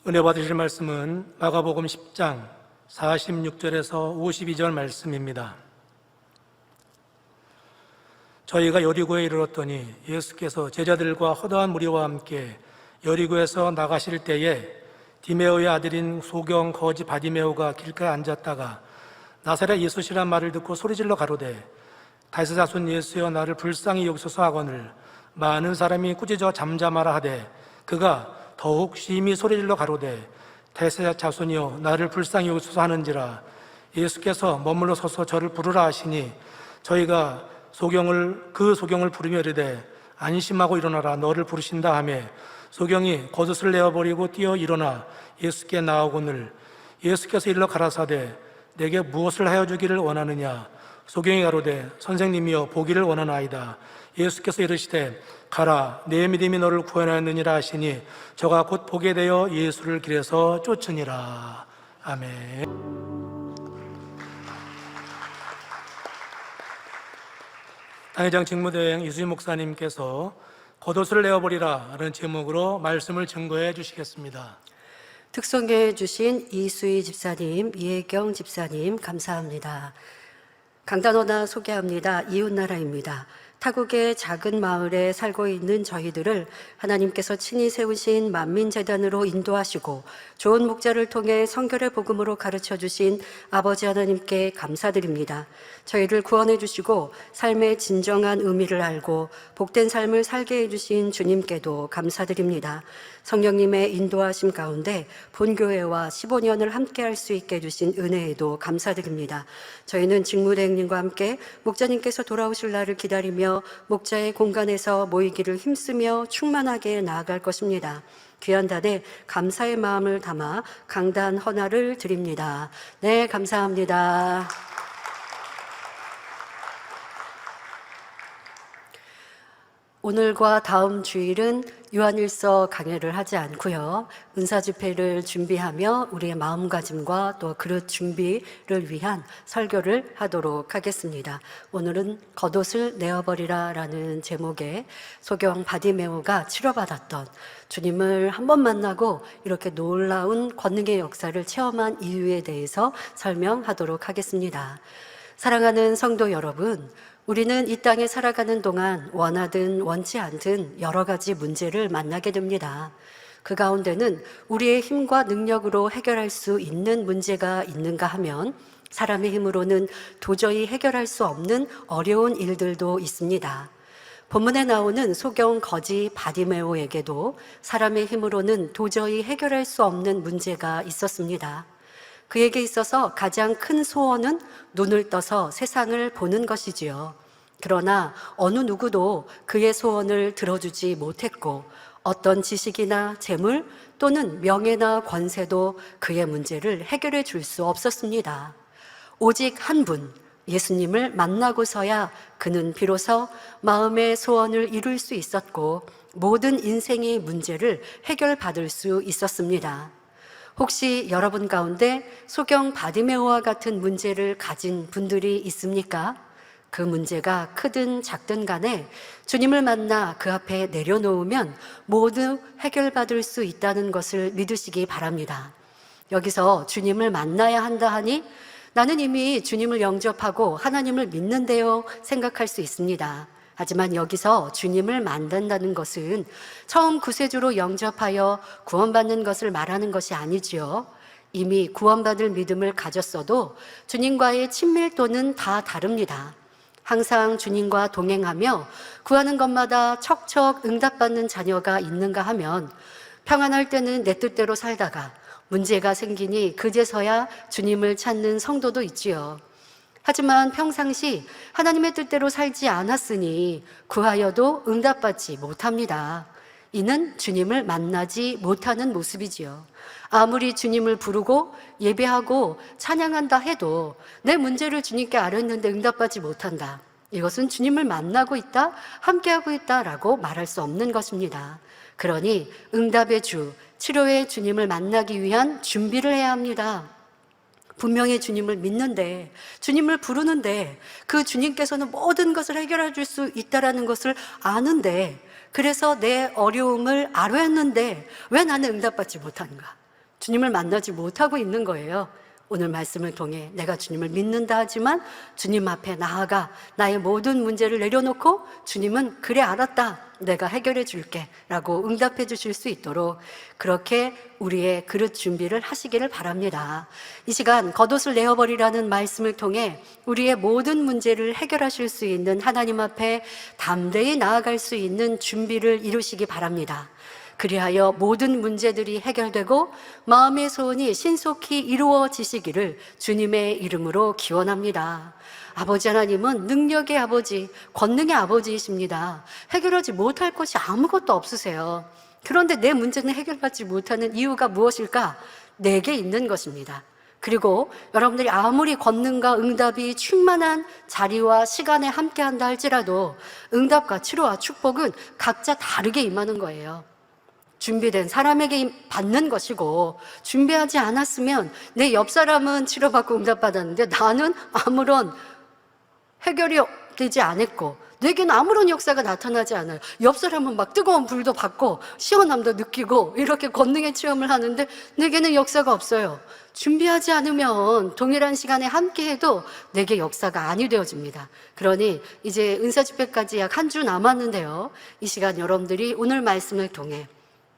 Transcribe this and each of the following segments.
은혜 받으실 말씀은 마가복음 10장 46절에서 52절 말씀입니다. 저희가 여리고에 이르렀더니 예수께서 제자들과 허다한 무리와 함께 여리고에서 나가실 때에 디메오의 아들인 소경 거지 바디메오가 길가에 앉았다가 나사렛 예수시란 말을 듣고 소리질러 가로되 다윗의 자손 예수여 나를 불쌍히 여기소서 하거늘 많은 사람이 꾸짖어 잠잠하라 하되 그가 더욱 심히 소리질러 가로되 다윗의 자손이여 나를 불쌍히 여기소서 하는지라. 예수께서 머물러 서서 저를 부르라 하시니 저희가 그 소경을 부르며 이르되 안심하고 일어나라 너를 부르신다 하며 소경이 겉옷을 내어버리고 뛰어 일어나 예수께 나아오거늘 예수께서 일러 가라사대 내게 무엇을 하여 주기를 원하느냐. 소경이 가로되 선생님이여 보기를 원하나이다. 예수께서 이르시되 가라 내 믿음이 너를 구원하였느니라 하시니 저가 곧 보게 되어 예수를 길에서 쫓으니라. 아멘. 당회장 직무대행 이수진 목사님께서 겉옷을 내어버리라 라는 제목으로 말씀을 증거해 주시겠습니다. 특송해 주신 이수희 집사님, 이혜경 집사님 감사합니다. 강단어나 소개합니다. 이웃나라입니다. 타국의 작은 마을에 살고 있는 저희들을 하나님께서 친히 세우신 만민재단으로 인도하시고 좋은 목자를 통해 성결의 복음으로 가르쳐 주신 아버지 하나님께 감사드립니다. 저희를 구원해 주시고 삶의 진정한 의미를 알고 복된 삶을 살게 해주신 주님께도 감사드립니다. 성령님의 인도하심 가운데 본교회와 15년을 함께 할 수 있게 해주신 은혜에도 감사드립니다. 저희는 직무대행님과 함께 목자님께서 돌아오실 날을 기다리며 목자의 공간에서 모이기를 힘쓰며 충만하게 나아갈 것입니다. 귀한 단에 감사의 마음을 담아 강단 헌화를 드립니다. 네, 감사합니다. 오늘과 다음 주일은 요한일서 강해를 하지 않고요. 은사 집회를 준비하며 우리의 마음가짐과 또 그릇 준비를 위한 설교를 하도록 하겠습니다. 오늘은 겉옷을 내어버리라 라는 제목의 소경 바디메오가 치료받았던 주님을 한 번 만나고 이렇게 놀라운 권능의 역사를 체험한 이유에 대해서 설명하도록 하겠습니다. 사랑하는 성도 여러분, 우리는 이 땅에 살아가는 동안 원하든 원치 않든 여러 가지 문제를 만나게 됩니다. 그 가운데는 우리의 힘과 능력으로 해결할 수 있는 문제가 있는가 하면 사람의 힘으로는 도저히 해결할 수 없는 어려운 일들도 있습니다. 본문에 나오는 소경 거지 바디메오에게도 사람의 힘으로는 도저히 해결할 수 없는 문제가 있었습니다. 그에게 있어서 가장 큰 소원은 눈을 떠서 세상을 보는 것이지요. 그러나 어느 누구도 그의 소원을 들어주지 못했고 어떤 지식이나 재물 또는 명예나 권세도 그의 문제를 해결해 줄 수 없었습니다. 오직 한 분, 예수님을 만나고서야 그는 비로소 마음의 소원을 이룰 수 있었고 모든 인생의 문제를 해결받을 수 있었습니다. 혹시 여러분 가운데 소경 바디메오와 같은 문제를 가진 분들이 있습니까? 그 문제가 크든 작든 간에 주님을 만나 그 앞에 내려놓으면 모두 해결받을 수 있다는 것을 믿으시기 바랍니다. 여기서 주님을 만나야 한다 하니 나는 이미 주님을 영접하고 하나님을 믿는데요 생각할 수 있습니다. 하지만 여기서 주님을 만난다는 것은 처음 구세주로 영접하여 구원받는 것을 말하는 것이 아니지요. 이미 구원받을 믿음을 가졌어도 주님과의 친밀도는 다 다릅니다. 항상 주님과 동행하며 구하는 것마다 척척 응답받는 자녀가 있는가 하면 평안할 때는 내 뜻대로 살다가 문제가 생기니 그제서야 주님을 찾는 성도도 있지요. 하지만 평상시 하나님의 뜻대로 살지 않았으니 구하여도 응답받지 못합니다. 이는 주님을 만나지 못하는 모습이지요. 아무리 주님을 부르고 예배하고 찬양한다 해도 내 문제를 주님께 아뢰는데 응답받지 못한다. 이것은 주님을 만나고 있다, 함께하고 있다라고 말할 수 없는 것입니다. 그러니 응답의 주, 치료의 주님을 만나기 위한 준비를 해야 합니다. 분명히 주님을 믿는데, 주님을 부르는데 그 주님께서는 모든 것을 해결해 줄 수 있다는 것을 아는데, 그래서 내 어려움을 아뢰었는데 왜 나는 응답받지 못하는가? 주님을 만나지 못하고 있는 거예요. 오늘 말씀을 통해 내가 주님을 믿는다 하지만 주님 앞에 나아가 나의 모든 문제를 내려놓고 주님은 그래 알았다, 내가 해결해 줄게 라고 응답해 주실 수 있도록 그렇게 우리의 그릇 준비를 하시기를 바랍니다. 이 시간 겉옷을 내어버리라는 말씀을 통해 우리의 모든 문제를 해결하실 수 있는 하나님 앞에 담대히 나아갈 수 있는 준비를 이루시기 바랍니다. 그리하여 모든 문제들이 해결되고 마음의 소원이 신속히 이루어지시기를 주님의 이름으로 기원합니다. 아버지 하나님은 능력의 아버지, 권능의 아버지이십니다. 해결하지 못할 것이 아무것도 없으세요. 그런데 내 문제는 해결받지 못하는 이유가 무엇일까? 내게 있는 것입니다. 그리고 여러분들이 아무리 권능과 응답이 충만한 자리와 시간에 함께한다 할지라도 응답과 치료와 축복은 각자 다르게 임하는 거예요. 준비된 사람에게 받는 것이고 준비하지 않았으면 내 옆 사람은 치료받고 응답받았는데 나는 아무런 해결이 되지 않았고 내게는 아무런 역사가 나타나지 않아요. 옆 사람은 막 뜨거운 불도 받고 시원함도 느끼고 이렇게 권능의 체험을 하는데 내게는 역사가 없어요. 준비하지 않으면 동일한 시간에 함께해도 내게 역사가 아니 되어집니다. 그러니 이제 은사집회까지 약 한 주 남았는데요, 이 시간 여러분들이 오늘 말씀을 통해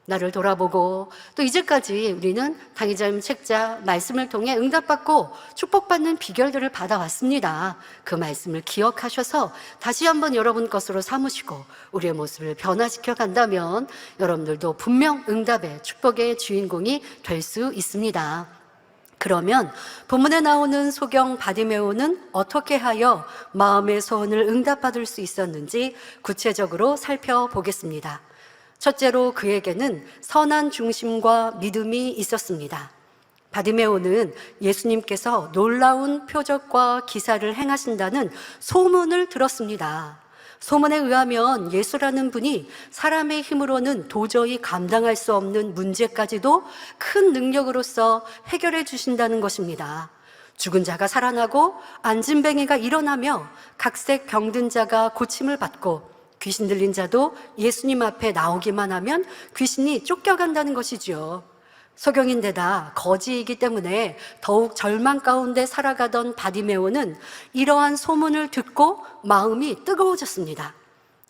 나를 돌아보고 또 이제까지 우리는 당의자님 책자 말씀을 통해 응답받고 축복받는 비결들을 받아왔습니다. 그 말씀을 기억하셔서 다시 한번 여러분 것으로 삼으시고 우리의 모습을 변화시켜 간다면 여러분들도 분명 응답의 축복의 주인공이 될 수 있습니다. 그러면 본문에 나오는 소경 바디메오는 어떻게 하여 마음의 소원을 응답받을 수 있었는지 구체적으로 살펴보겠습니다. 첫째로 그에게는 선한 중심과 믿음이 있었습니다. 바디메오는 예수님께서 놀라운 표적과 기사를 행하신다는 소문을 들었습니다. 소문에 의하면 예수라는 분이 사람의 힘으로는 도저히 감당할 수 없는 문제까지도 큰 능력으로서 해결해 주신다는 것입니다. 죽은 자가 살아나고 안진뱅이가 일어나며 각색 병든 자가 고침을 받고 귀신 들린 자도 예수님 앞에 나오기만 하면 귀신이 쫓겨간다는 것이지요. 소경인데다 거지이기 때문에 더욱 절망 가운데 살아가던 바디메오는 이러한 소문을 듣고 마음이 뜨거워졌습니다.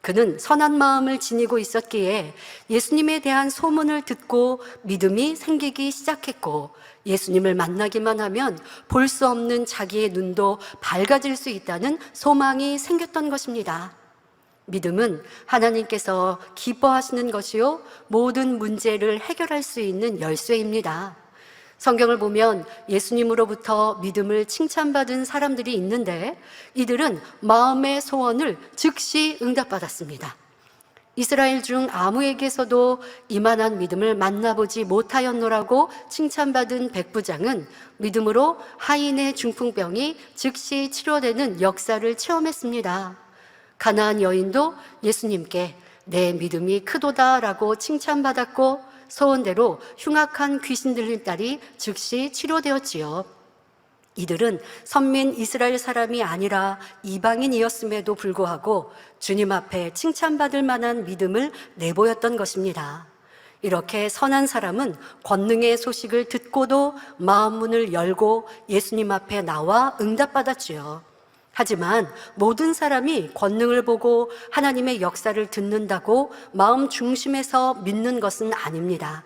그는 선한 마음을 지니고 있었기에 예수님에 대한 소문을 듣고 믿음이 생기기 시작했고 예수님을 만나기만 하면 볼 수 없는 자기의 눈도 밝아질 수 있다는 소망이 생겼던 것입니다. 믿음은 하나님께서 기뻐하시는 것이요 모든 문제를 해결할 수 있는 열쇠입니다. 성경을 보면 예수님으로부터 믿음을 칭찬받은 사람들이 있는데 이들은 마음의 소원을 즉시 응답받았습니다. 이스라엘 중 아무에게서도 이만한 믿음을 만나보지 못하였노라고 칭찬받은 백부장은 믿음으로 하인의 중풍병이 즉시 치료되는 역사를 체험했습니다. 가나안 여인도 예수님께 내 믿음이 크도다라고 칭찬받았고 소원대로 흉악한 귀신 들린 딸이 즉시 치료되었지요. 이들은 선민 이스라엘 사람이 아니라 이방인이었음에도 불구하고 주님 앞에 칭찬받을 만한 믿음을 내보였던 것입니다. 이렇게 선한 사람은 권능의 소식을 듣고도 마음 문을 열고 예수님 앞에 나와 응답받았지요. 하지만 모든 사람이 권능을 보고 하나님의 역사를 듣는다고 마음 중심에서 믿는 것은 아닙니다.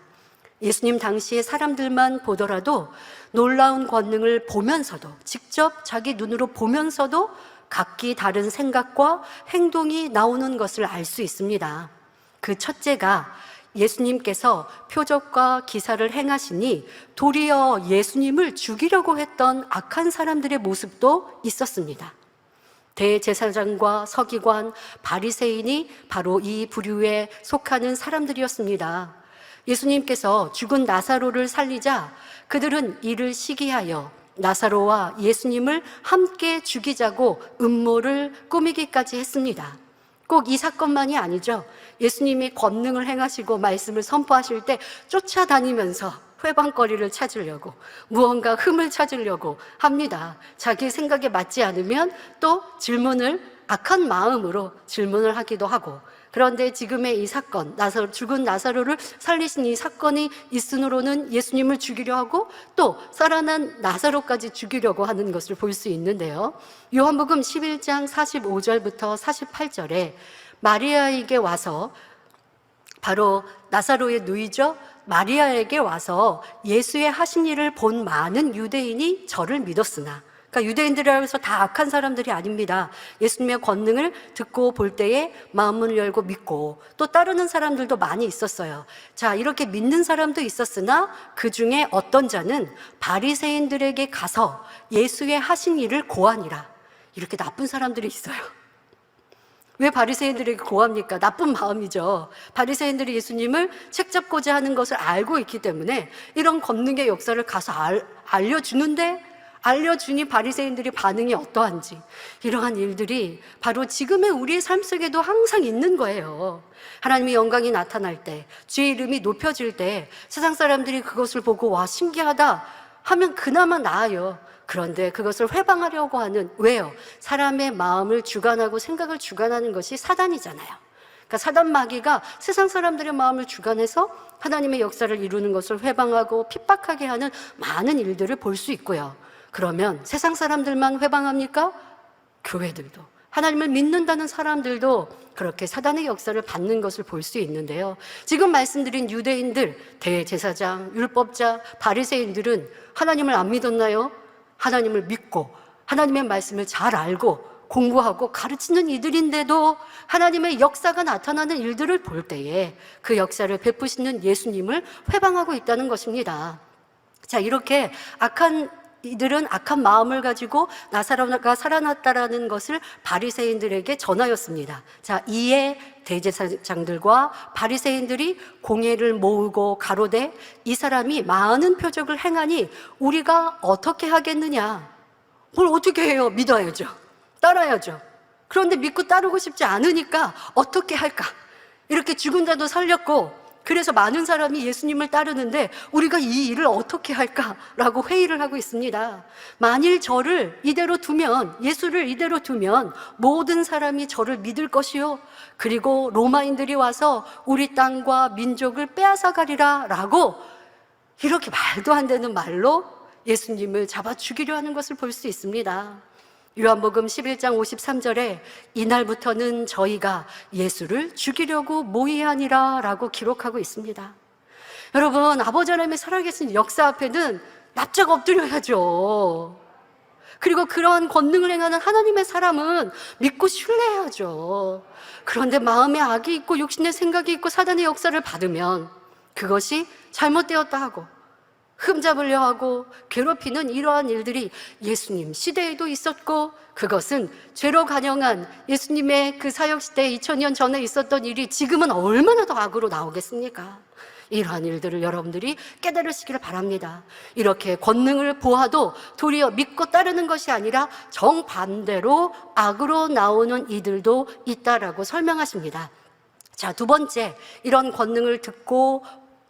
예수님 당시의 사람들만 보더라도 놀라운 권능을 보면서도 직접 자기 눈으로 보면서도 각기 다른 생각과 행동이 나오는 것을 알 수 있습니다. 그 첫째가 예수님께서 표적과 기사를 행하시니 도리어 예수님을 죽이려고 했던 악한 사람들의 모습도 있었습니다. 대제사장과 서기관, 바리새인이 바로 이 부류에 속하는 사람들이었습니다. 예수님께서 죽은 나사로를 살리자 그들은 이를 시기하여 나사로와 예수님을 함께 죽이자고 음모를 꾸미기까지 했습니다. 꼭 이 사건만이 아니죠. 예수님이 권능을 행하시고 말씀을 선포하실 때 쫓아다니면서 회방거리를 찾으려고 무언가 흠을 찾으려고 합니다. 자기 생각에 맞지 않으면 또 질문을 악한 마음으로 질문을 하기도 하고 그런데 지금의 이 사건, 죽은 나사로를 살리신 이 사건이 있으므로는 예수님을 죽이려 하고 또 살아난 나사로까지 죽이려고 하는 것을 볼 수 있는데요. 요한복음 11장 45절부터 48절에 마리아에게 와서, 바로 나사로의 누이죠, 마리아에게 와서 예수의 하신 일을 본 많은 유대인이 저를 믿었으나, 그러니까 유대인들이라고 해서 다 악한 사람들이 아닙니다. 예수님의 권능을 듣고 볼 때에 마음을 열고 믿고 또 따르는 사람들도 많이 있었어요. 자, 이렇게 믿는 사람도 있었으나 그 중에 어떤 자는 바리새인들에게 가서 예수의 하신 일을 고하니라. 이렇게 나쁜 사람들이 있어요. 왜 바리새인들에게 고합니까? 나쁜 마음이죠. 바리새인들이 예수님을 책잡고자 하는 것을 알고 있기 때문에 이런 권능의 역사를 가서 알려주니 바리새인들이 반응이 어떠한지, 이러한 일들이 바로 지금의 우리의 삶 속에도 항상 있는 거예요. 하나님의 영광이 나타날 때, 주의 이름이 높여질 때 세상 사람들이 그것을 보고 와 신기하다 하면 그나마 나아요. 그런데 그것을 회방하려고 하는, 왜요? 사람의 마음을 주관하고 생각을 주관하는 것이 사단이잖아요. 그러니까 사단 마귀가 세상 사람들의 마음을 주관해서 하나님의 역사를 이루는 것을 회방하고 핍박하게 하는 많은 일들을 볼 수 있고요. 그러면 세상 사람들만 회방합니까? 교회들도, 하나님을 믿는다는 사람들도 그렇게 사단의 역사를 받는 것을 볼 수 있는데요. 지금 말씀드린 유대인들, 대제사장, 율법자, 바리새인들은 하나님을 안 믿었나요? 하나님을 믿고 하나님의 말씀을 잘 알고 공부하고 가르치는 이들인데도 하나님의 역사가 나타나는 일들을 볼 때에 그 역사를 베푸시는 예수님을 회방하고 있다는 것입니다. 자, 이렇게 이들은 악한 마음을 가지고 나사로가 살아났다라는 것을 바리새인들에게 전하였습니다. 자, 이에 대제사장들과 바리새인들이 공회를 모으고 가로되 이 사람이 많은 표적을 행하니 우리가 어떻게 하겠느냐? 뭘 어떻게 해요? 믿어야죠. 따라야죠. 그런데 믿고 따르고 싶지 않으니까 어떻게 할까? 이렇게 죽은 자도 살렸고, 그래서 많은 사람이 예수님을 따르는데 우리가 이 일을 어떻게 할까라고 회의를 하고 있습니다. 만일 저를 이대로 두면, 예수를 이대로 두면 모든 사람이 저를 믿을 것이요, 그리고 로마인들이 와서 우리 땅과 민족을 빼앗아 가리라 라고, 이렇게 말도 안 되는 말로 예수님을 잡아 죽이려 하는 것을 볼 수 있습니다. 요한복음 11장 53절에 이날부터는 저희가 예수를 죽이려고 모의하니라 라고 기록하고 있습니다. 여러분, 아버지 하나님의 살아계신 역사 앞에는 납작 엎드려야죠. 그리고 그러한 권능을 행하는 하나님의 사람은 믿고 신뢰해야죠. 그런데 마음에 악이 있고 육신의 생각이 있고 사단의 역사를 받으면 그것이 잘못되었다 하고 흠잡으려 하고 괴롭히는 이러한 일들이 예수님 시대에도 있었고, 그것은 죄로 간영한 예수님의 그 사역시대 2000년 전에 있었던 일이 지금은 얼마나 더 악으로 나오겠습니까? 이러한 일들을 여러분들이 깨달으시기를 바랍니다. 이렇게 권능을 보아도 도리어 믿고 따르는 것이 아니라 정반대로 악으로 나오는 이들도 있다라고 설명하십니다. 자, 두 번째, 이런 권능을 듣고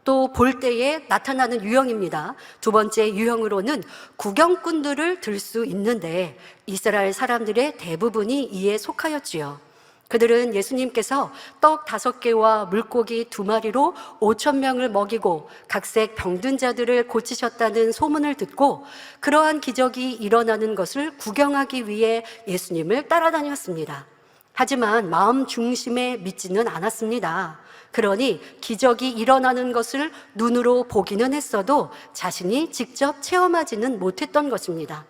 또 볼 때에 나타나는 유형입니다. 두 번째 유형으로는 구경꾼들을 들 수 있는데, 이스라엘 사람들의 대부분이 이에 속하였지요. 그들은 예수님께서 떡 5개와 물고기 2마리로 5,000명을 먹이고 각색 병든 자들을 고치셨다는 소문을 듣고 그러한 기적이 일어나는 것을 구경하기 위해 예수님을 따라다녔습니다. 하지만 마음 중심에 믿지는 않았습니다. 그러니 기적이 일어나는 것을 눈으로 보기는 했어도 자신이 직접 체험하지는 못했던 것입니다.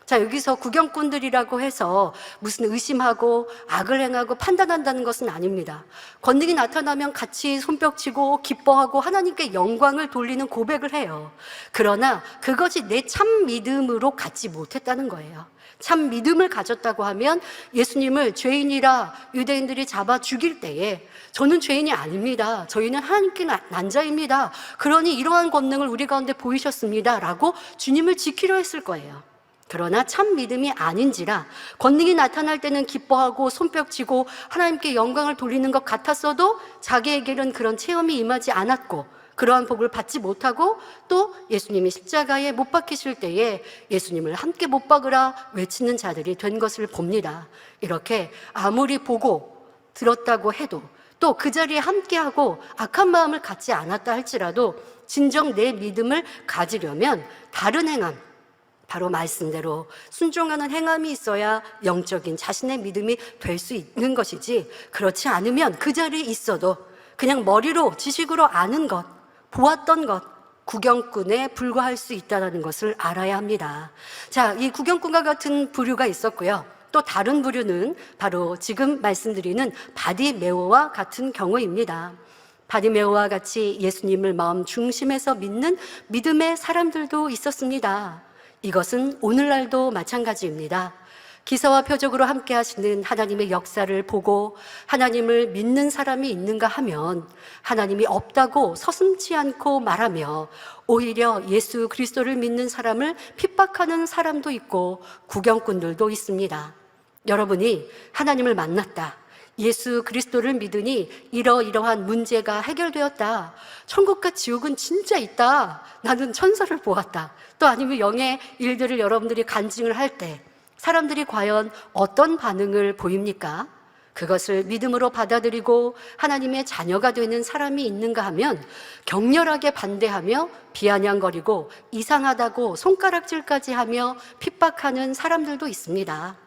자, 여기서 구경꾼들이라고 해서 무슨 의심하고 악을 행하고 판단한다는 것은 아닙니다. 권능이 나타나면 같이 손뼉치고 기뻐하고 하나님께 영광을 돌리는 고백을 해요. 그러나 그것이 내 참 믿음으로 갖지 못했다는 거예요. 참 믿음을 가졌다고 하면 예수님을 죄인이라 유대인들이 잡아 죽일 때에 저는 죄인이 아닙니다. 저희는 하나님께 난 자입니다. 그러니 이러한 권능을 우리 가운데 보이셨습니다 라고 주님을 지키려 했을 거예요. 그러나 참 믿음이 아닌지라 권능이 나타날 때는 기뻐하고 손뼉치고 하나님께 영광을 돌리는 것 같았어도 자기에게는 그런 체험이 임하지 않았고 그러한 복을 받지 못하고 또 예수님이 십자가에 못 박히실 때에 예수님을 함께 못 박으라 외치는 자들이 된 것을 봅니다. 이렇게 아무리 보고 들었다고 해도 또 그 자리에 함께하고 악한 마음을 갖지 않았다 할지라도 진정 내 믿음을 가지려면 다른 행함, 바로 말씀대로 순종하는 행함이 있어야 영적인 자신의 믿음이 될 수 있는 것이지, 그렇지 않으면 그 자리에 있어도 그냥 머리로 지식으로 아는 것, 보았던 것, 구경꾼에 불과할 수 있다는 것을 알아야 합니다. 자, 이 구경꾼과 같은 부류가 있었고요. 또 다른 부류는 바로 지금 말씀드리는 바디메오와 같은 경우입니다. 바디메오와 같이 예수님을 마음 중심에서 믿는 믿음의 사람들도 있었습니다. 이것은 오늘날도 마찬가지입니다. 기사와 표적으로 함께 하시는 하나님의 역사를 보고 하나님을 믿는 사람이 있는가 하면 하나님이 없다고 서슴지 않고 말하며 오히려 예수 그리스도를 믿는 사람을 핍박하는 사람도 있고 구경꾼들도 있습니다. 여러분이 하나님을 만났다, 예수 그리스도를 믿으니 이러이러한 문제가 해결되었다, 천국과 지옥은 진짜 있다, 나는 천사를 보았다, 또 아니면 영의 일들을 여러분들이 간증을 할 때 사람들이 과연 어떤 반응을 보입니까? 그것을 믿음으로 받아들이고 하나님의 자녀가 되는 사람이 있는가 하면 격렬하게 반대하며 비아냥거리고 이상하다고 손가락질까지 하며 핍박하는 사람들도 있습니다.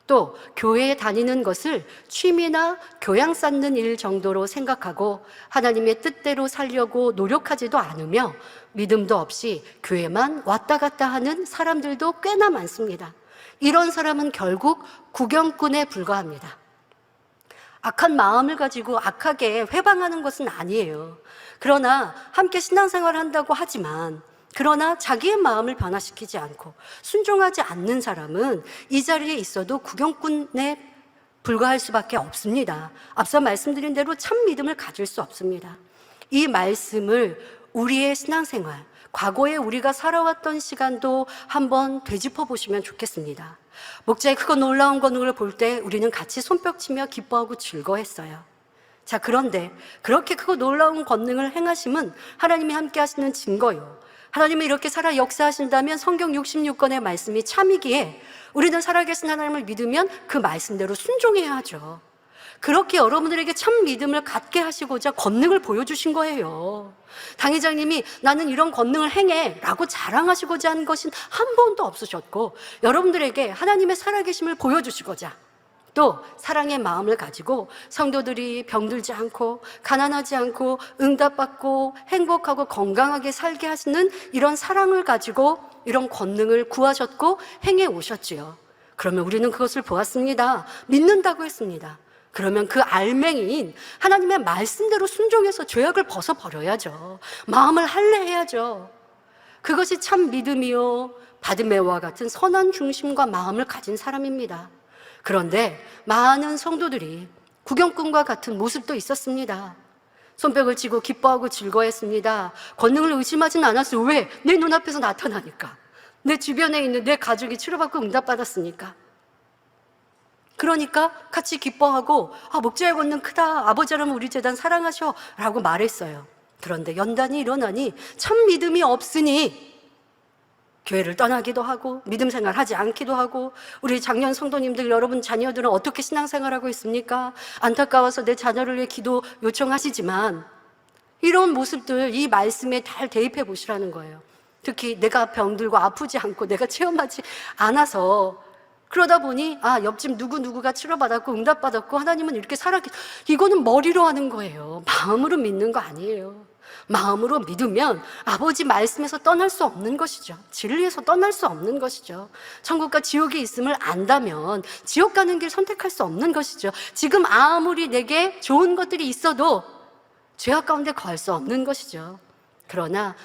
또 교회에 다니는 것을 취미나 교양 쌓는 일 정도로 생각하고 하나님의 뜻대로 살려고 노력하지도 않으며 믿음도 없이 교회만 왔다 갔다 하는 사람들도 꽤나 많습니다. 이런 사람은 결국 구경꾼에 불과합니다. 악한 마음을 가지고 악하게 회방하는 것은 아니에요. 그러나 함께 신앙생활을 한다고 하지만 그러나 자기의 마음을 변화시키지 않고 순종하지 않는 사람은 이 자리에 있어도 구경꾼에 불과할 수밖에 없습니다. 앞서 말씀드린 대로 참 믿음을 가질 수 없습니다. 이 말씀을 우리의 신앙생활, 과거에 우리가 살아왔던 시간도 한번 되짚어 보시면 좋겠습니다. 목자의 크고 놀라운 권능을 볼 때 우리는 같이 손뼉치며 기뻐하고 즐거워했어요. 자, 그런데 그렇게 크고 놀라운 권능을 행하심은 하나님이 함께 하시는 증거요, 하나님이 이렇게 살아 역사하신다면 성경 66권의 말씀이 참이기에 우리는 살아계신 하나님을 믿으면 그 말씀대로 순종해야 하죠. 그렇게 여러분들에게 참 믿음을 갖게 하시고자 권능을 보여주신 거예요. 당 회장님이 나는 이런 권능을 행해 라고 자랑하시고자 한 것은 한 번도 없으셨고, 여러분들에게 하나님의 살아계심을 보여주시고자 또 사랑의 마음을 가지고 성도들이 병들지 않고 가난하지 않고 응답받고 행복하고 건강하게 살게 하시는 이런 사랑을 가지고 이런 권능을 구하셨고 행해 오셨지요. 그러면 우리는 그것을 보았습니다. 믿는다고 했습니다. 그러면 그 알맹이인 하나님의 말씀대로 순종해서 죄악을 벗어버려야죠. 마음을 할례해야죠. 그것이 참 믿음이요, 바드메오와 같은 선한 중심과 마음을 가진 사람입니다. 그런데 많은 성도들이 구경꾼과 같은 모습도 있었습니다. 손뼉을 치고 기뻐하고 즐거워했습니다. 권능을 의심하진 않았어요. 왜? 내 눈앞에서 나타나니까. 내 주변에 있는 내 가족이 치료받고 응답받았으니까. 그러니까 같이 기뻐하고 목자의 권능 크다, 아버지라면 우리 재단 사랑하셔 라고 말했어요. 그런데 연단이 일어나니 참 믿음이 없으니 교회를 떠나기도 하고 믿음 생활하지 않기도 하고, 우리 작년 성도님들 여러분 자녀들은 어떻게 신앙생활하고 있습니까? 안타까워서 내 자녀를 위해 기도 요청하시지만 이런 모습들 이 말씀에 잘 대입해 보시라는 거예요. 특히 내가 병들고 아프지 않고 내가 체험하지 않아서 그러다 보니 옆집 누구누구가 치료받았고 응답받았고 하나님은 이렇게 살았기, 이거는 머리로 하는 거예요. 마음으로 믿는 거 아니에요. 마음으로 믿으면 아버지 말씀에서 떠날 수 없는 것이죠. 진리에서 떠날 수 없는 것이죠. 천국과 지옥이 있음을 안다면 지옥 가는 길 선택할 수 없는 것이죠. 지금 아무리 내게 좋은 것들이 있어도 죄악 가운데 거할 수 없는 것이죠. 그러나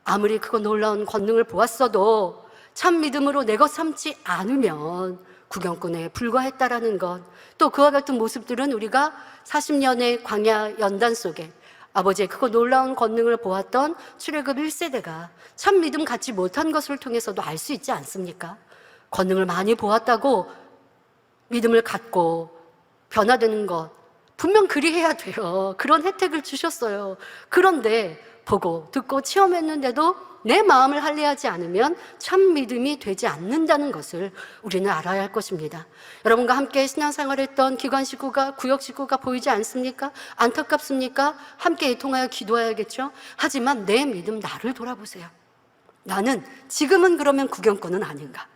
아무리 크고 놀라운 권능을 보았어도 참 믿음으로 내 것 삼지 않으면 구경꾼에 불과했다라는 것, 또 그와 같은 모습들은 우리가 40년의 광야 연단 속에 아버지의 크고 놀라운 권능을 보았던 출애굽 1세대가 참 믿음 갖지 못한 것을 통해서도 알 수 있지 않습니까? 권능을 많이 보았다고 믿음을 갖고 변화되는 것, 분명 그리해야 돼요. 그런 혜택을 주셨어요. 그런데 보고 듣고 체험했는데도 내 마음을 할례하지 않으면 참 믿음이 되지 않는다는 것을 우리는 알아야 할 것입니다. 여러분과 함께 신앙생활했던 기관 식구가, 구역 식구가 보이지 않습니까? 안타깝습니까? 함께 통하여 기도해야겠죠? 하지만 내 믿음, 나를 돌아보세요. 나는 지금은 그러면 구경꾼은 아닌가?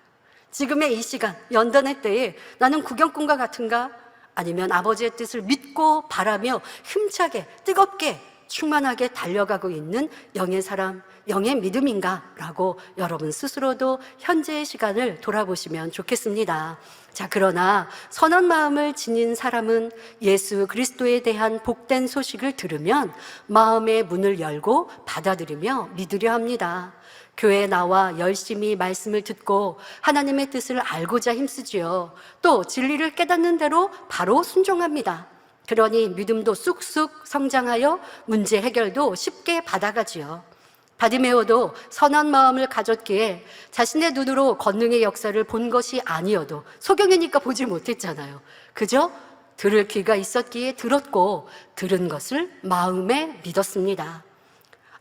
지금의 이 시간, 연단의 때에 나는 구경꾼과 같은가? 아니면 아버지의 뜻을 믿고 바라며 힘차게 뜨겁게 충만하게 달려가고 있는 영의 사람, 영의 믿음인가? 라고 여러분 스스로도 현재의 시간을 돌아보시면 좋겠습니다. 자, 그러나 선한 마음을 지닌 사람은 예수 그리스도에 대한 복된 소식을 들으면 마음의 문을 열고 받아들이며 믿으려 합니다. 교회에 나와 열심히 말씀을 듣고 하나님의 뜻을 알고자 힘쓰지요. 또 진리를 깨닫는 대로 바로 순종합니다. 그러니 믿음도 쑥쑥 성장하여 문제 해결도 쉽게 받아가지요. 바디메오도 선한 마음을 가졌기에 자신의 눈으로 권능의 역사를 본 것이 아니어도 소경이니까 보지 못했잖아요. 그저 들을 귀가 있었기에 들었고 들은 것을 마음에 믿었습니다.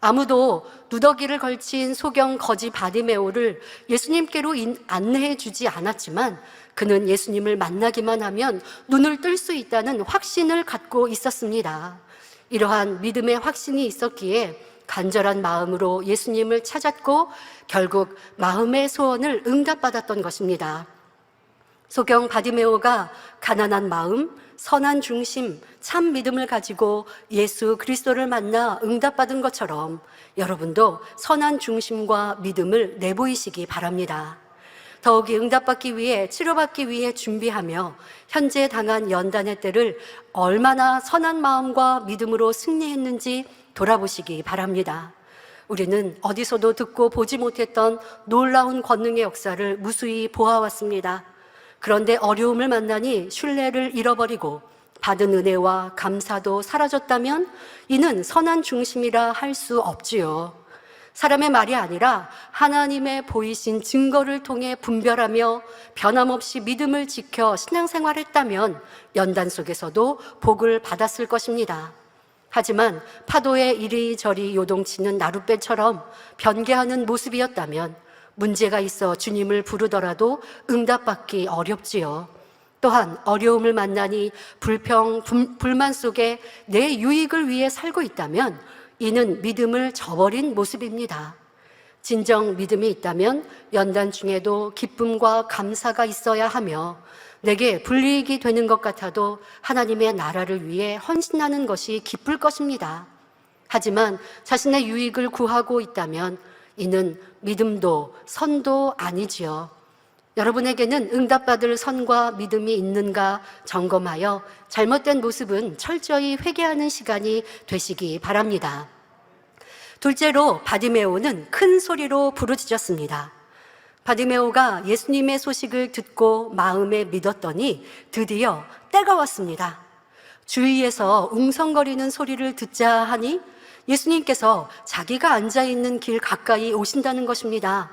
아무도 누더기를 걸친 소경 거지 바디메오를 예수님께로 안내해 주지 않았지만 그는 예수님을 만나기만 하면 눈을 뜰 수 있다는 확신을 갖고 있었습니다. 이러한 믿음의 확신이 있었기에 간절한 마음으로 예수님을 찾았고 결국 마음의 소원을 응답받았던 것입니다. 소경 바디메오가 가난한 마음, 선한 중심, 참 믿음을 가지고 예수 그리스도를 만나 응답받은 것처럼 여러분도 선한 중심과 믿음을 내보이시기 바랍니다. 더욱이 응답받기 위해, 치료받기 위해 준비하며 현재 당한 연단의 때를 얼마나 선한 마음과 믿음으로 승리했는지 돌아보시기 바랍니다. 우리는 어디서도 듣고 보지 못했던 놀라운 권능의 역사를 무수히 보아왔습니다. 그런데 어려움을 만나니 신뢰를 잃어버리고 받은 은혜와 감사도 사라졌다면 이는 선한 중심이라 할 수 없지요. 사람의 말이 아니라 하나님의 보이신 증거를 통해 분별하며 변함없이 믿음을 지켜 신앙생활했다면 연단 속에서도 복을 받았을 것입니다. 하지만 파도에 이리저리 요동치는 나룻배처럼 변개하는 모습이었다면 문제가 있어 주님을 부르더라도 응답받기 어렵지요. 또한 어려움을 만나니 불만 속에 내 유익을 위해 살고 있다면 이는 믿음을 저버린 모습입니다. 진정 믿음이 있다면 연단 중에도 기쁨과 감사가 있어야 하며 내게 불이익이 되는 것 같아도 하나님의 나라를 위해 헌신하는 것이 기쁠 것입니다. 하지만 자신의 유익을 구하고 있다면 이는 믿음도 선도 아니지요. 여러분에게는 응답받을 선과 믿음이 있는가 점검하여 잘못된 모습은 철저히 회개하는 시간이 되시기 바랍니다. 둘째로 바디메오는 큰 소리로 부르짖었습니다. 바디메오가 예수님의 소식을 듣고 마음에 믿었더니 드디어 때가 왔습니다. 주위에서 웅성거리는 소리를 듣자 하니 예수님께서 자기가 앉아있는 길 가까이 오신다는 것입니다.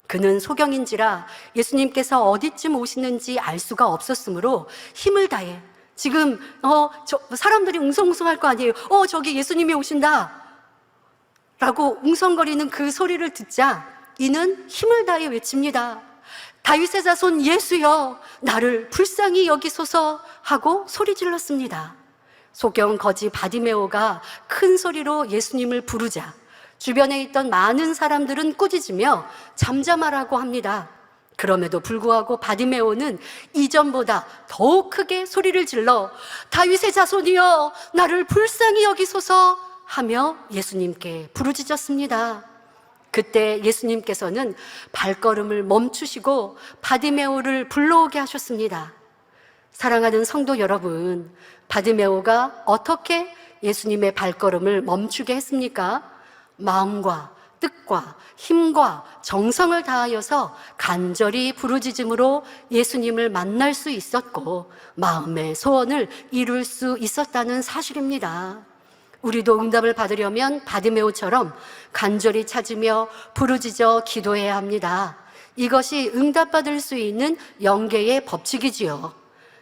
그는 소경인지라 예수님께서 어디쯤 오시는지 알 수가 없었으므로 힘을 다해 지금 사람들이 웅성웅성할 거 아니에요. 저기 예수님이 오신다 라고 웅성거리는 그 소리를 듣자 이는 힘을 다해 외칩니다. 다윗의 자손 예수여 나를 불쌍히 여기소서 하고 소리 질렀습니다. 소경 거지 바디메오가 큰 소리로 예수님을 부르자 주변에 있던 많은 사람들은 꾸짖으며 잠잠하라고 합니다. 그럼에도 불구하고 바디메오는 이전보다 더욱 크게 소리를 질러 다윗의 자손이여 나를 불쌍히 여기소서 하며 예수님께 부르짖었습니다. 그때 예수님께서는 발걸음을 멈추시고 바디메오를 불러오게 하셨습니다. 사랑하는 성도 여러분, 바디메오가 어떻게 예수님의 발걸음을 멈추게 했습니까? 마음과 뜻과 힘과 정성을 다하여서 간절히 부르짖음으로 예수님을 만날 수 있었고 마음의 소원을 이룰 수 있었다는 사실입니다. 우리도 응답을 받으려면 바디메오처럼 간절히 찾으며 부르짖어 기도해야 합니다. 이것이 응답받을 수 있는 영계의 법칙이지요.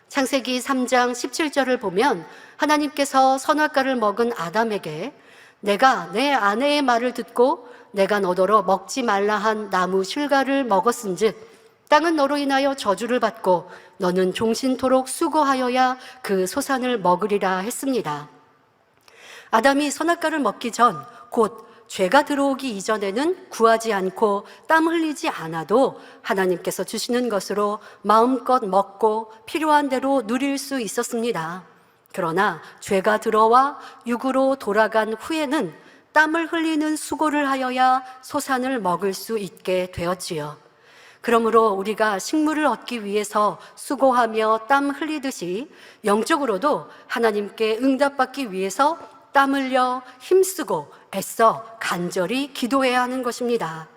창세기 3장 17절을 보면 하나님께서 선악과를 먹은 아담에게 내가 내 아내의 말을 듣고 내가 너더러 먹지 말라 한 나무 실과를 먹었은즉 땅은 너로 인하여 저주를 받고 너는 종신토록 수고하여야 그 소산을 먹으리라 했습니다. 아담이 선악과를 먹기 전 곧 죄가 들어오기 이전에는 구하지 않고 땀 흘리지 않아도 하나님께서 주시는 것으로 마음껏 먹고 필요한 대로 누릴 수 있었습니다. 그러나 죄가 들어와 육으로 돌아간 후에는 땀을 흘리는 수고를 하여야 소산을 먹을 수 있게 되었지요. 그러므로 우리가 식물을 얻기 위해서 수고하며 땀 흘리듯이 영적으로도 하나님께 응답받기 위해서 땀 흘려 힘쓰고 애써 간절히 기도해야 하는 것입니다.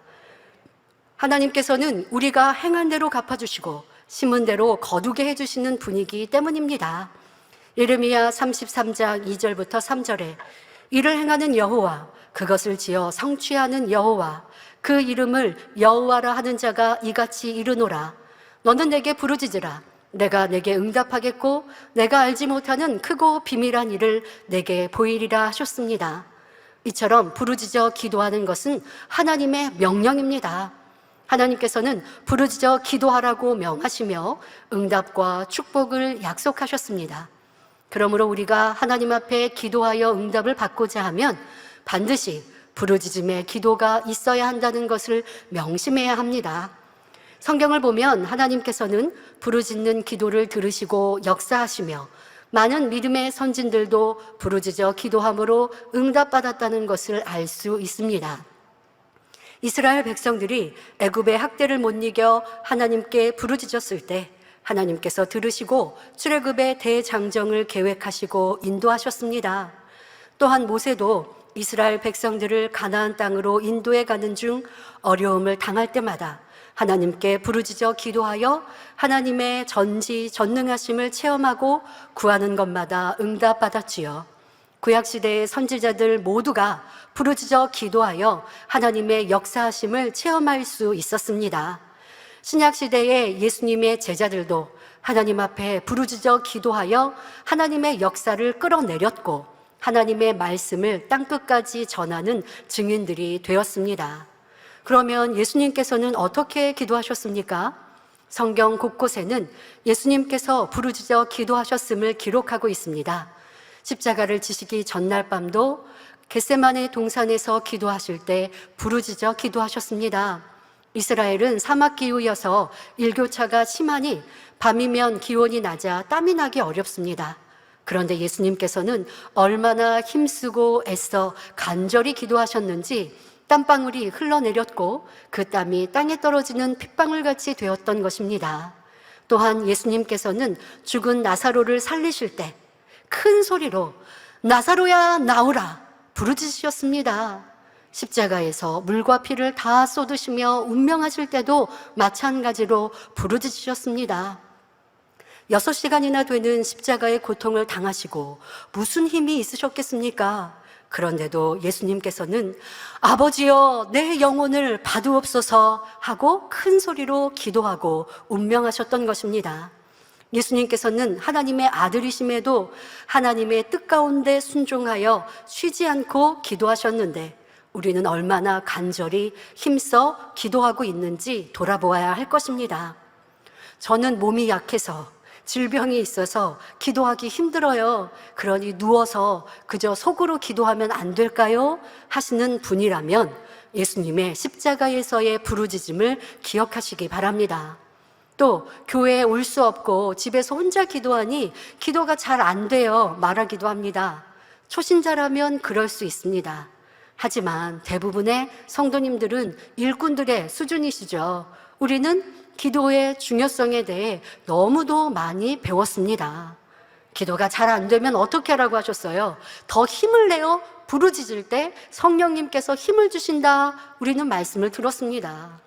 하나님께서는 우리가 행한 대로 갚아주시고 심은 대로 거두게 해주시는 분이기 때문입니다. 예레미야 33장 2절부터 3절에 이를 행하는 여호와, 그것을 지어 성취하는 여호와, 그 이름을 여호와라 하는 자가 이같이 이르노라. 너는 내게 부르짖으라. 내가 내게 응답하겠고 내가 알지 못하는 크고 비밀한 일을 내게 보이리라 하셨습니다. 이처럼 부르짖어 기도하는 것은 하나님의 명령입니다. 하나님께서는 부르짖어 기도하라고 명하시며 응답과 축복을 약속하셨습니다. 그러므로 우리가 하나님 앞에 기도하여 응답을 받고자 하면 반드시 부르짖음의 기도가 있어야 한다는 것을 명심해야 합니다. 성경을 보면 하나님께서는 부르짖는 기도를 들으시고 역사하시며 많은 믿음의 선진들도 부르짖어 기도함으로 응답받았다는 것을 알 수 있습니다. 이스라엘 백성들이 애굽의 학대를 못 이겨 하나님께 부르짖었을 때 하나님께서 들으시고 출애굽의 대장정을 계획하시고 인도하셨습니다. 또한 모세도 이스라엘 백성들을 가나안 땅으로 인도해 가는 중 어려움을 당할 때마다 하나님께 부르짖어 기도하여 하나님의 전지전능하심을 체험하고 구하는 것마다 응답받았지요. 구약시대의 선지자들 모두가 부르짖어 기도하여 하나님의 역사하심을 체험할 수 있었습니다. 신약시대의 예수님의 제자들도 하나님 앞에 부르짖어 기도하여 하나님의 역사를 끌어내렸고 하나님의 말씀을 땅끝까지 전하는 증인들이 되었습니다. 그러면 예수님께서는 어떻게 기도하셨습니까? 성경 곳곳에는 예수님께서 부르짖어 기도하셨음을 기록하고 있습니다. 십자가를 지시기 전날 밤도 겟세마네 동산에서 기도하실 때 부르짖어 기도하셨습니다. 이스라엘은 사막 기후여서 일교차가 심하니 밤이면 기온이 낮아 땀이 나기 어렵습니다. 그런데 예수님께서는 얼마나 힘쓰고 애써 간절히 기도하셨는지 땀방울이 흘러내렸고 그 땀이 땅에 떨어지는 핏방울같이 되었던 것입니다. 또한 예수님께서는 죽은 나사로를 살리실 때 큰 소리로 나사로야 나오라 부르짖으셨습니다. 십자가에서 물과 피를 다 쏟으시며 운명하실 때도 마찬가지로 부르짖으셨습니다. 6시간이나 되는 십자가의 고통을 당하시고 무슨 힘이 있으셨겠습니까? 그런데도 예수님께서는 아버지여 내 영혼을 받으옵소서 하고 큰 소리로 기도하고 운명하셨던 것입니다. 예수님께서는 하나님의 아들이심에도 하나님의 뜻 가운데 순종하여 쉬지 않고 기도하셨는데 우리는 얼마나 간절히 힘써 기도하고 있는지 돌아보아야 할 것입니다. 저는 몸이 약해서 질병이 있어서 기도하기 힘들어요. 그러니 누워서 그저 속으로 기도하면 안 될까요? 하시는 분이라면 예수님의 십자가에서의 부르짖음을 기억하시기 바랍니다. 또 교회에 올 수 없고 집에서 혼자 기도하니 기도가 잘 안 돼요 말하기도 합니다. 초신자라면 그럴 수 있습니다. 하지만 대부분의 성도님들은 일꾼들의 수준이시죠. 우리는 기도의 중요성에 대해 너무도 많이 배웠습니다. 기도가 잘 안 되면 어떻게 하라고 하셨어요? 더 힘을 내어 부르짖을 때 성령님께서 힘을 주신다. 우리는 말씀을 들었습니다.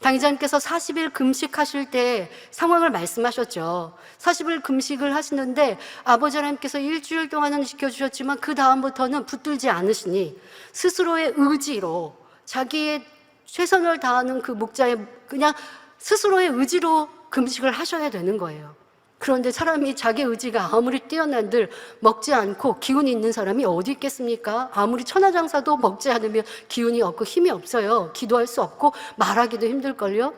당의자님께서 40일 금식하실 때 상황을 말씀하셨죠. 40일 금식을 하시는데 아버지 하나님께서 일주일 동안은 지켜주셨지만 그 다음부터는 붙들지 않으시니 스스로의 의지로 자기의 최선을 다하는 그 목자의 그냥 스스로의 의지로 금식을 하셔야 되는 거예요. 그런데 사람이 자기 의지가 아무리 뛰어난들 먹지 않고 기운이 있는 사람이 어디 있겠습니까? 아무리 천하장사도 먹지 않으면 기운이 없고 힘이 없어요. 기도할 수 없고 말하기도 힘들걸요.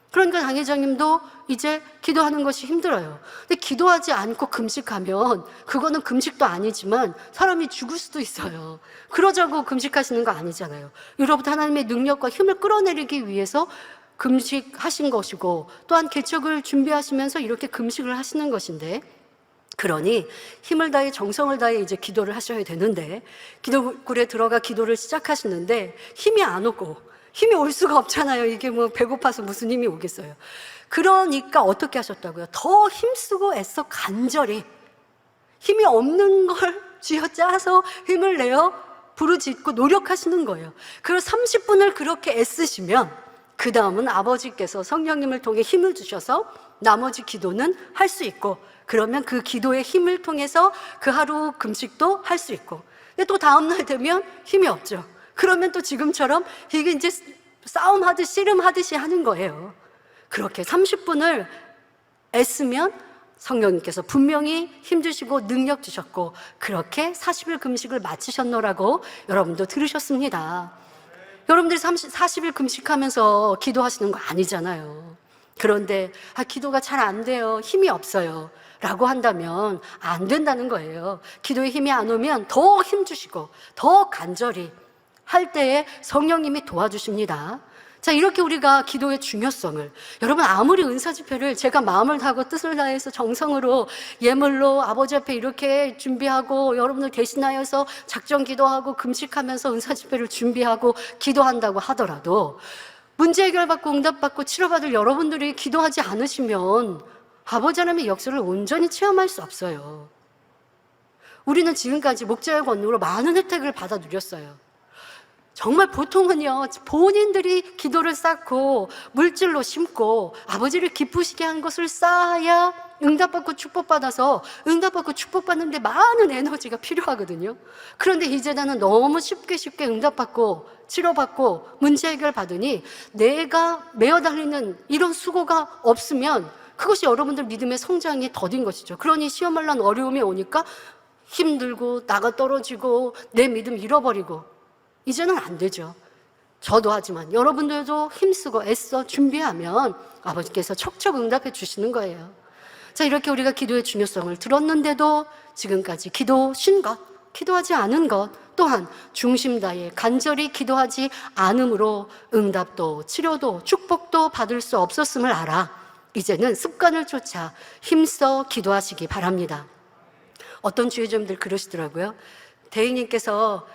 그러니까 당 회장님도 이제 기도하는 것이 힘들어요. 근데 기도하지 않고 금식하면 그거는 금식도 아니지만 사람이 죽을 수도 있어요. 그러자고 금식하시는 거 아니잖아요. 여러분, 하나님의 능력과 힘을 끌어내리기 위해서 금식하신 것이고, 또한 개척을 준비하시면서 이렇게 금식을 하시는 것인데, 그러니 힘을 다해 정성을 다해 이제 기도를 하셔야 되는데, 기도굴에 들어가 기도를 시작하시는데 힘이 안 오고, 힘이 올 수가 없잖아요. 이게 뭐 배고파서 무슨 힘이 오겠어요. 그러니까 어떻게 하셨다고요? 더 힘쓰고 애써 간절히 힘이 없는 걸 쥐어짜서 힘을 내어 부르짖고 노력하시는 거예요. 그래서 30분을 그렇게 애쓰시면 그 다음은 아버지께서 성령님을 통해 힘을 주셔서 나머지 기도는 할 수 있고, 그러면 그 기도의 힘을 통해서 그 하루 금식도 할 수 있고, 근데 또 다음날 되면 힘이 없죠. 그러면 또 지금처럼 이게 이제 싸움하듯 씨름하듯이 하는 거예요. 그렇게 30분을 애쓰면 성령님께서 분명히 힘주시고 능력 주셨고, 그렇게 40일 금식을 마치셨노라고 여러분도 들으셨습니다. 여러분들이 40일 금식하면서 기도하시는 거 아니잖아요. 그런데 기도가 잘 안 돼요, 힘이 없어요 라고 한다면 안 된다는 거예요. 기도에 힘이 안 오면 더 힘주시고 더 간절히 할 때에 성령님이 도와주십니다. 자, 이렇게 우리가 기도의 중요성을, 여러분, 아무리 은사 집회를 제가 마음을 다하고 뜻을 다해서 정성으로 예물로 아버지 앞에 이렇게 준비하고 여러분들 대신하여서 작정 기도하고 금식하면서 은사 집회를 준비하고 기도한다고 하더라도 문제 해결받고 응답받고 치료받을 여러분들이 기도하지 않으시면 아버지 하나님의 역사를 온전히 체험할 수 없어요. 우리는 지금까지 목자의 권능으로 많은 혜택을 받아 누렸어요. 정말 보통은요, 본인들이 기도를 쌓고 물질로 심고 아버지를 기쁘시게 한 것을 쌓아야 응답받고 축복받아서, 응답받고 축복받는데 많은 에너지가 필요하거든요. 그런데 이 재단은 너무 쉽게 응답받고 치료받고 문제 해결 받으니 내가 메어 달리는 이런 수고가 없으면 그것이 여러분들 믿음의 성장이 더딘 것이죠. 그러니 시험할 난 어려움이 오니까 힘들고 나가 떨어지고 내 믿음 잃어버리고, 이제는 안 되죠. 저도 하지만 여러분들도 힘쓰고 애써 준비하면 아버지께서 척척 응답해 주시는 거예요. 자, 이렇게 우리가 기도의 중요성을 들었는데도 지금까지 기도신 것, 기도하지 않은 것, 또한 중심 다해 간절히 기도하지 않음으로 응답도 치료도 축복도 받을 수 없었음을 알아 이제는 습관을 쫓아 힘써 기도하시기 바랍니다. 어떤 주의점들 그러시더라고요. 대인님께서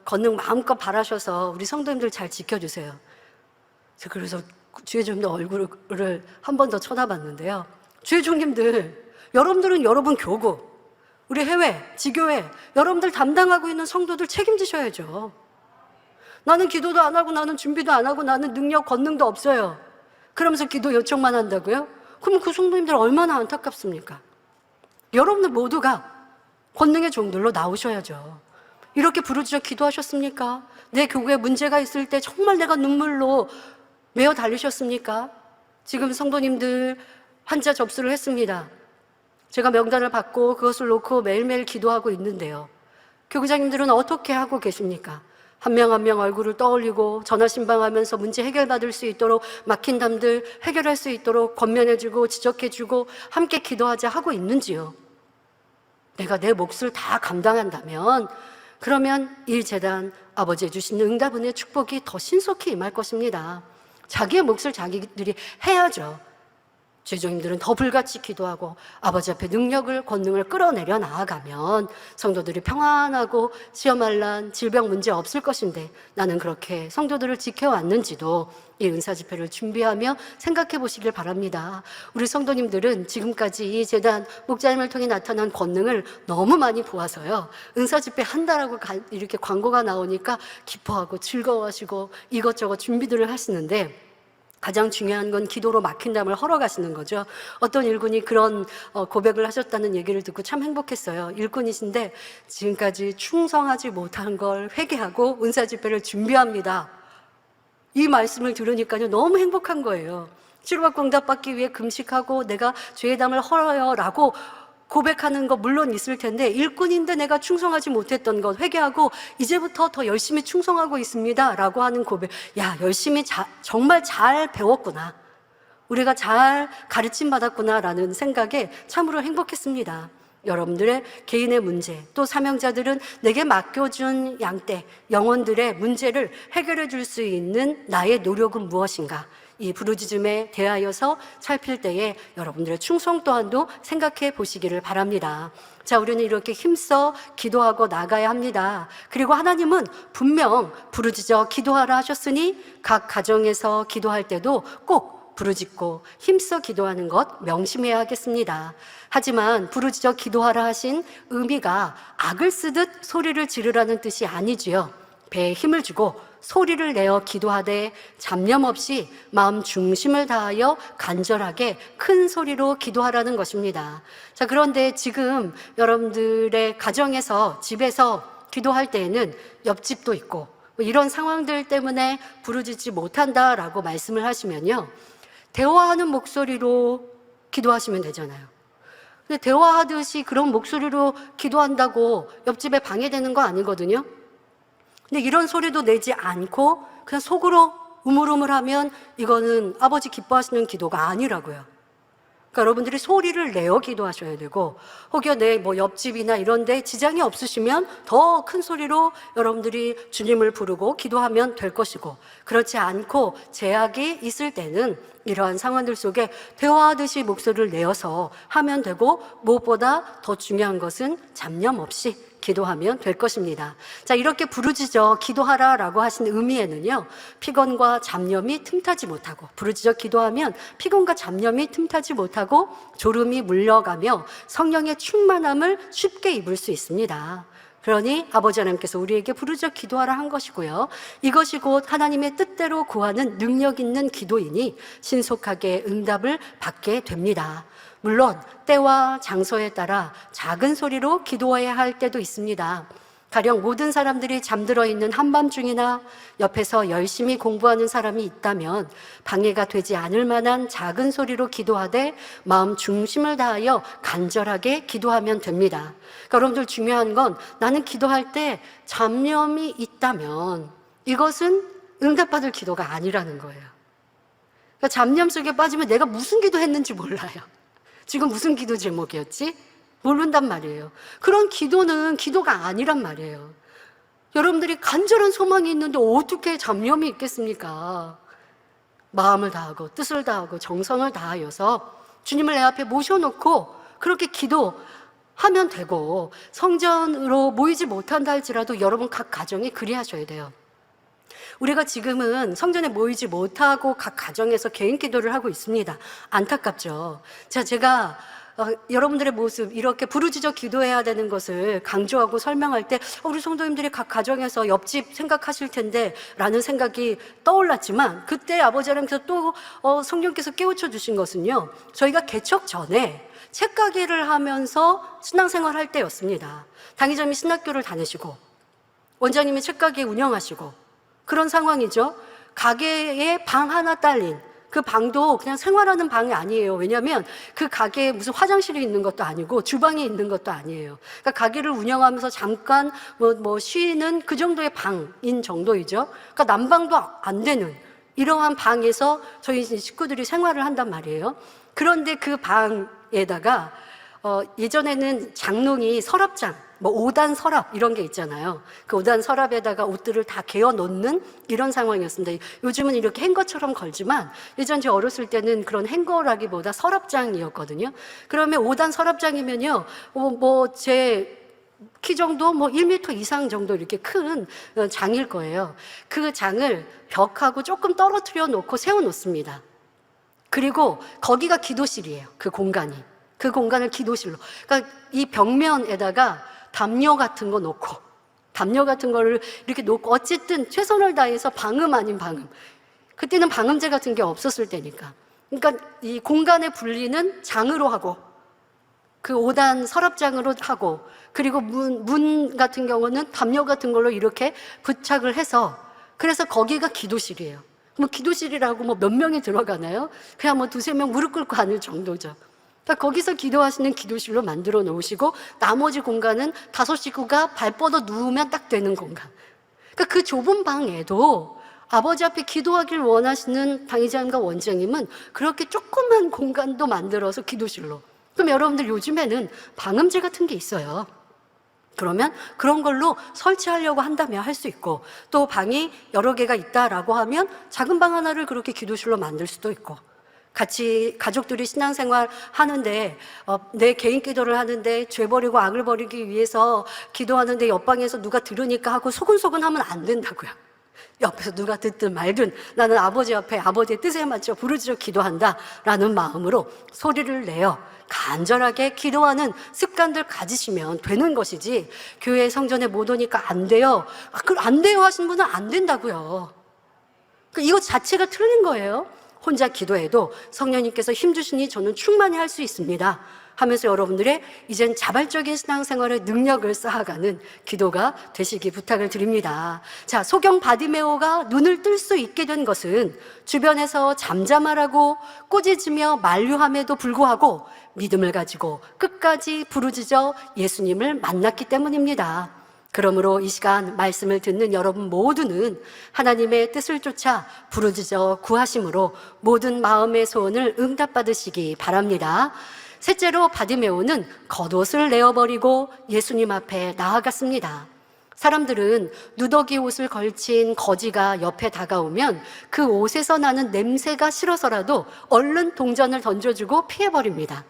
권능 마음껏 바라셔서 우리 성도님들 잘 지켜주세요. 그래서 주의종님들 얼굴을 한 번 더 쳐다봤는데요. 주의종님들, 여러분들은 여러분 교구, 우리 해외, 지교회, 여러분들 담당하고 있는 성도들 책임지셔야죠. 나는 기도도 안 하고 나는 준비도 안 하고 나는 능력, 권능도 없어요. 그러면서 기도 요청만 한다고요? 그럼 그 성도님들 얼마나 안타깝습니까? 여러분들 모두가 권능의 종들로 나오셔야죠. 이렇게 부르짖어 기도하셨습니까? 내 교구에 문제가 있을 때 정말 내가 눈물로 메어 달리셨습니까? 지금 성도님들 환자 접수를 했습니다. 제가 명단을 받고 그것을 놓고 매일매일 기도하고 있는데요. 교구장님들은 어떻게 하고 계십니까? 한 명 한 명 얼굴을 떠올리고 전화 신방하면서 문제 해결받을 수 있도록, 막힌 담들 해결할 수 있도록 권면해주고 지적해주고 함께 기도하자 하고 있는지요? 내가 내 몫을 다 감당한다면 그러면 이 재단 아버지의 주신 응답 은혜 축복이 더 신속히 임할 것입니다. 자기의 몫을 자기들이 해야죠. 죄종님들은 더 불같이 기도하고 아버지 앞에 능력을, 권능을 끌어내려 나아가면 성도들이 평안하고 시험할 난 질병 문제 없을 것인데, 나는 그렇게 성도들을 지켜왔는지도 이 은사 집회를 준비하며 생각해 보시길 바랍니다. 우리 성도님들은 지금까지 이 재단 목자님을 통해 나타난 권능을 너무 많이 보아서요, 은사 집회 한다라고 이렇게 광고가 나오니까 기뻐하고 즐거워하시고 이것저것 준비들을 하시는데, 가장 중요한 건 기도로 막힌 담을 헐어가시는 거죠. 어떤 일꾼이 그런 고백을 하셨다는 얘기를 듣고 참 행복했어요. 일꾼이신데 지금까지 충성하지 못한 걸 회개하고 은사 집회를 준비합니다. 이 말씀을 들으니까요 너무 행복한 거예요. 치료받고 응답받기 위해 금식하고 내가 죄의 담을 헐어요라고 고백하는 거 물론 있을 텐데, 일꾼인데 내가 충성하지 못했던 것 회개하고 이제부터 더 열심히 충성하고 있습니다 라고 하는 고백, 야, 열심히 정말 잘 배웠구나, 우리가 잘 가르침 받았구나 라는 생각에 참으로 행복했습니다. 여러분들의 개인의 문제, 또 사명자들은 내게 맡겨준 양떼, 영혼들의 문제를 해결해 줄 수 있는 나의 노력은 무엇인가, 이 부르짖음에 대하여서 살필 때에 여러분들의 충성 또한도 생각해 보시기를 바랍니다. 자, 우리는 이렇게 힘써 기도하고 나가야 합니다. 그리고 하나님은 분명 부르짖어 기도하라 하셨으니 각 가정에서 기도할 때도 꼭 부르짖고 힘써 기도하는 것 명심해야 하겠습니다. 하지만 부르짖어 기도하라 하신 의미가 악을 쓰듯 소리를 지르라는 뜻이 아니지요. 배에 힘을 주고 소리를 내어 기도하되 잡념 없이 마음 중심을 다하여 간절하게 큰 소리로 기도하라는 것입니다. 자, 그런데 지금 여러분들의 가정에서, 집에서 기도할 때에는 옆집도 있고 이런 상황들 때문에 부르짖지 못한다라고 말씀을 하시면요, 대화하는 목소리로 기도하시면 되잖아요. 근데 대화하듯이 그런 목소리로 기도한다고 옆집에 방해되는 거 아니거든요. 근데 이런 소리도 내지 않고 그냥 속으로 우물우물하면 이거는 아버지 기뻐하시는 기도가 아니라고요. 그러니까 여러분들이 소리를 내어 기도하셔야 되고, 혹여 내 옆집이나 이런 데 지장이 없으시면 더 큰 소리로 여러분들이 주님을 부르고 기도하면 될 것이고, 그렇지 않고 제약이 있을 때는 이러한 상황들 속에 대화하듯이 목소리를 내어서 하면 되고, 무엇보다 더 중요한 것은 잡념 없이 기도하면 될 것입니다. 자, 이렇게 부르짖어 기도하라라고 하신 의미에는요, 피곤과 잡념이 틈타지 못하고, 부르짖어 기도하면 피곤과 잡념이 틈타지 못하고 졸음이 물려가며 성령의 충만함을 쉽게 입을 수 있습니다. 그러니 아버지 하나님께서 우리에게 부르짖어 기도하라 한 것이고요, 이것이 곧 하나님의 뜻대로 구하는 능력 있는 기도이니 신속하게 응답을 받게 됩니다. 물론 때와 장소에 따라 작은 소리로 기도해야 할 때도 있습니다. 가령 모든 사람들이 잠들어 있는 한밤중이나 옆에서 열심히 공부하는 사람이 있다면 방해가 되지 않을 만한 작은 소리로 기도하되 마음 중심을 다하여 간절하게 기도하면 됩니다. 그러니까 여러분들, 중요한 건 나는 기도할 때 잡념이 있다면 이것은 응답받을 기도가 아니라는 거예요. 그러니까 잡념 속에 빠지면 내가 무슨 기도했는지 몰라요. 지금 무슨 기도 제목이었지? 모른단 말이에요. 그런 기도는 기도가 아니란 말이에요. 여러분들이 간절한 소망이 있는데 어떻게 잡념이 있겠습니까? 마음을 다하고 뜻을 다하고 정성을 다하여서 주님을 내 앞에 모셔놓고 그렇게 기도하면 되고, 성전으로 모이지 못한다 할지라도 여러분 각 가정이 그리하셔야 돼요. 우리가 지금은 성전에 모이지 못하고 각 가정에서 개인 기도를 하고 있습니다. 안타깝죠. 제가 여러분들의 모습, 이렇게 부르짖어 기도해야 되는 것을 강조하고 설명할 때 우리 성도님들이 각 가정에서 옆집 생각하실 텐데 라는 생각이 떠올랐지만, 그때 아버지 하나님께서 또 성령께서 깨우쳐 주신 것은요, 저희가 개척 전에 책가게를 하면서 신앙생활 할 때였습니다. 당의자님이 신학교를 다니시고 원장님이 책가게 운영하시고 그런 상황이죠. 가게에 방 하나 딸린, 그 방도 그냥 생활하는 방이 아니에요. 왜냐하면 그 가게에 무슨 화장실이 있는 것도 아니고 주방이 있는 것도 아니에요. 그러니까 가게를 운영하면서 잠깐 쉬는 그 정도의 방인 정도이죠. 그러니까 난방도 안 되는 이러한 방에서 저희 식구들이 생활을 한단 말이에요. 그런데 그 방에다가 예전에는 장롱이 서랍장, 5단 서랍 이런 게 있잖아요. 그 5단 서랍에다가 옷들을 다 개어 놓는 이런 상황이었습니다. 요즘은 이렇게 행거처럼 걸지만 예전 제 어렸을 때는 그런 행거라기보다 서랍장이었거든요. 그러면 5단 서랍장이면요, 제 키 정도 1m 이상 정도 이렇게 큰 장일 거예요. 그 장을 벽하고 조금 떨어뜨려 놓고 세워 놓습니다. 그리고 거기가 기도실이에요. 그 공간이. 그 공간을 기도실로. 그러니까 이 벽면에다가 담요 같은 거 놓고, 담요 같은 거를 이렇게 놓고, 어쨌든 최선을 다해서 방음 아닌 방음. 그때는 방음제 같은 게 없었을 때니까. 그러니까 이 공간의 분리는 장으로 하고, 그 5단 서랍장으로 하고, 그리고 문 같은 경우는 담요 같은 걸로 이렇게 부착을 해서, 그래서 거기가 기도실이에요. 뭐 기도실이라고 뭐 몇 명이 들어가나요? 그냥 뭐 두세 명 무릎 꿇고 앉을 정도죠. 그러니까 거기서 기도하시는 기도실로 만들어 놓으시고 나머지 공간은 5식구가 발 뻗어 누우면 딱 되는 공간. 그러니까 그 좁은 방에도 아버지 앞에 기도하길 원하시는 당의자님과 원장님은 그렇게 조그만 공간도 만들어서 기도실로. 그럼 여러분들 요즘에는 방음제 같은 게 있어요. 그러면 그런 걸로 설치하려고 한다면 할 수 있고, 또 방이 여러 개가 있다라고 하면 작은 방 하나를 그렇게 기도실로 만들 수도 있고, 같이 가족들이 신앙생활 하는데 내 개인 기도를 하는데 죄 버리고 악을 버리기 위해서 기도하는데 옆방에서 누가 들으니까 하고 소근소근 하면 안 된다고요. 옆에서 누가 듣든 말든 나는 아버지 앞에 아버지의 뜻에 맞춰 부르짖어 기도한다라는 마음으로 소리를 내어 간절하게 기도하는 습관들 가지시면 되는 것이지, 교회 성전에 못 오니까 안 돼요. 안 돼요 하신 분은 안 된다고요. 이거 자체가 틀린 거예요. 혼자 기도해도 성령님께서 힘주시니 저는 충만히 할 수 있습니다 하면서 여러분들의 이젠 자발적인 신앙생활의 능력을 쌓아가는 기도가 되시기 부탁을 드립니다. 자, 소경 바디메오가 눈을 뜰 수 있게 된 것은 주변에서 잠잠하라고 꾸짖으며 만류함에도 불구하고 믿음을 가지고 끝까지 부르짖어 예수님을 만났기 때문입니다. 그러므로 이 시간 말씀을 듣는 여러분 모두는 하나님의 뜻을 쫓아 부르짖어 구하심으로 모든 마음의 소원을 응답받으시기 바랍니다. 셋째로 바디메오는 겉옷을 내어버리고 예수님 앞에 나아갔습니다. 사람들은 누더기 옷을 걸친 거지가 옆에 다가오면 그 옷에서 나는 냄새가 싫어서라도 얼른 동전을 던져주고 피해버립니다.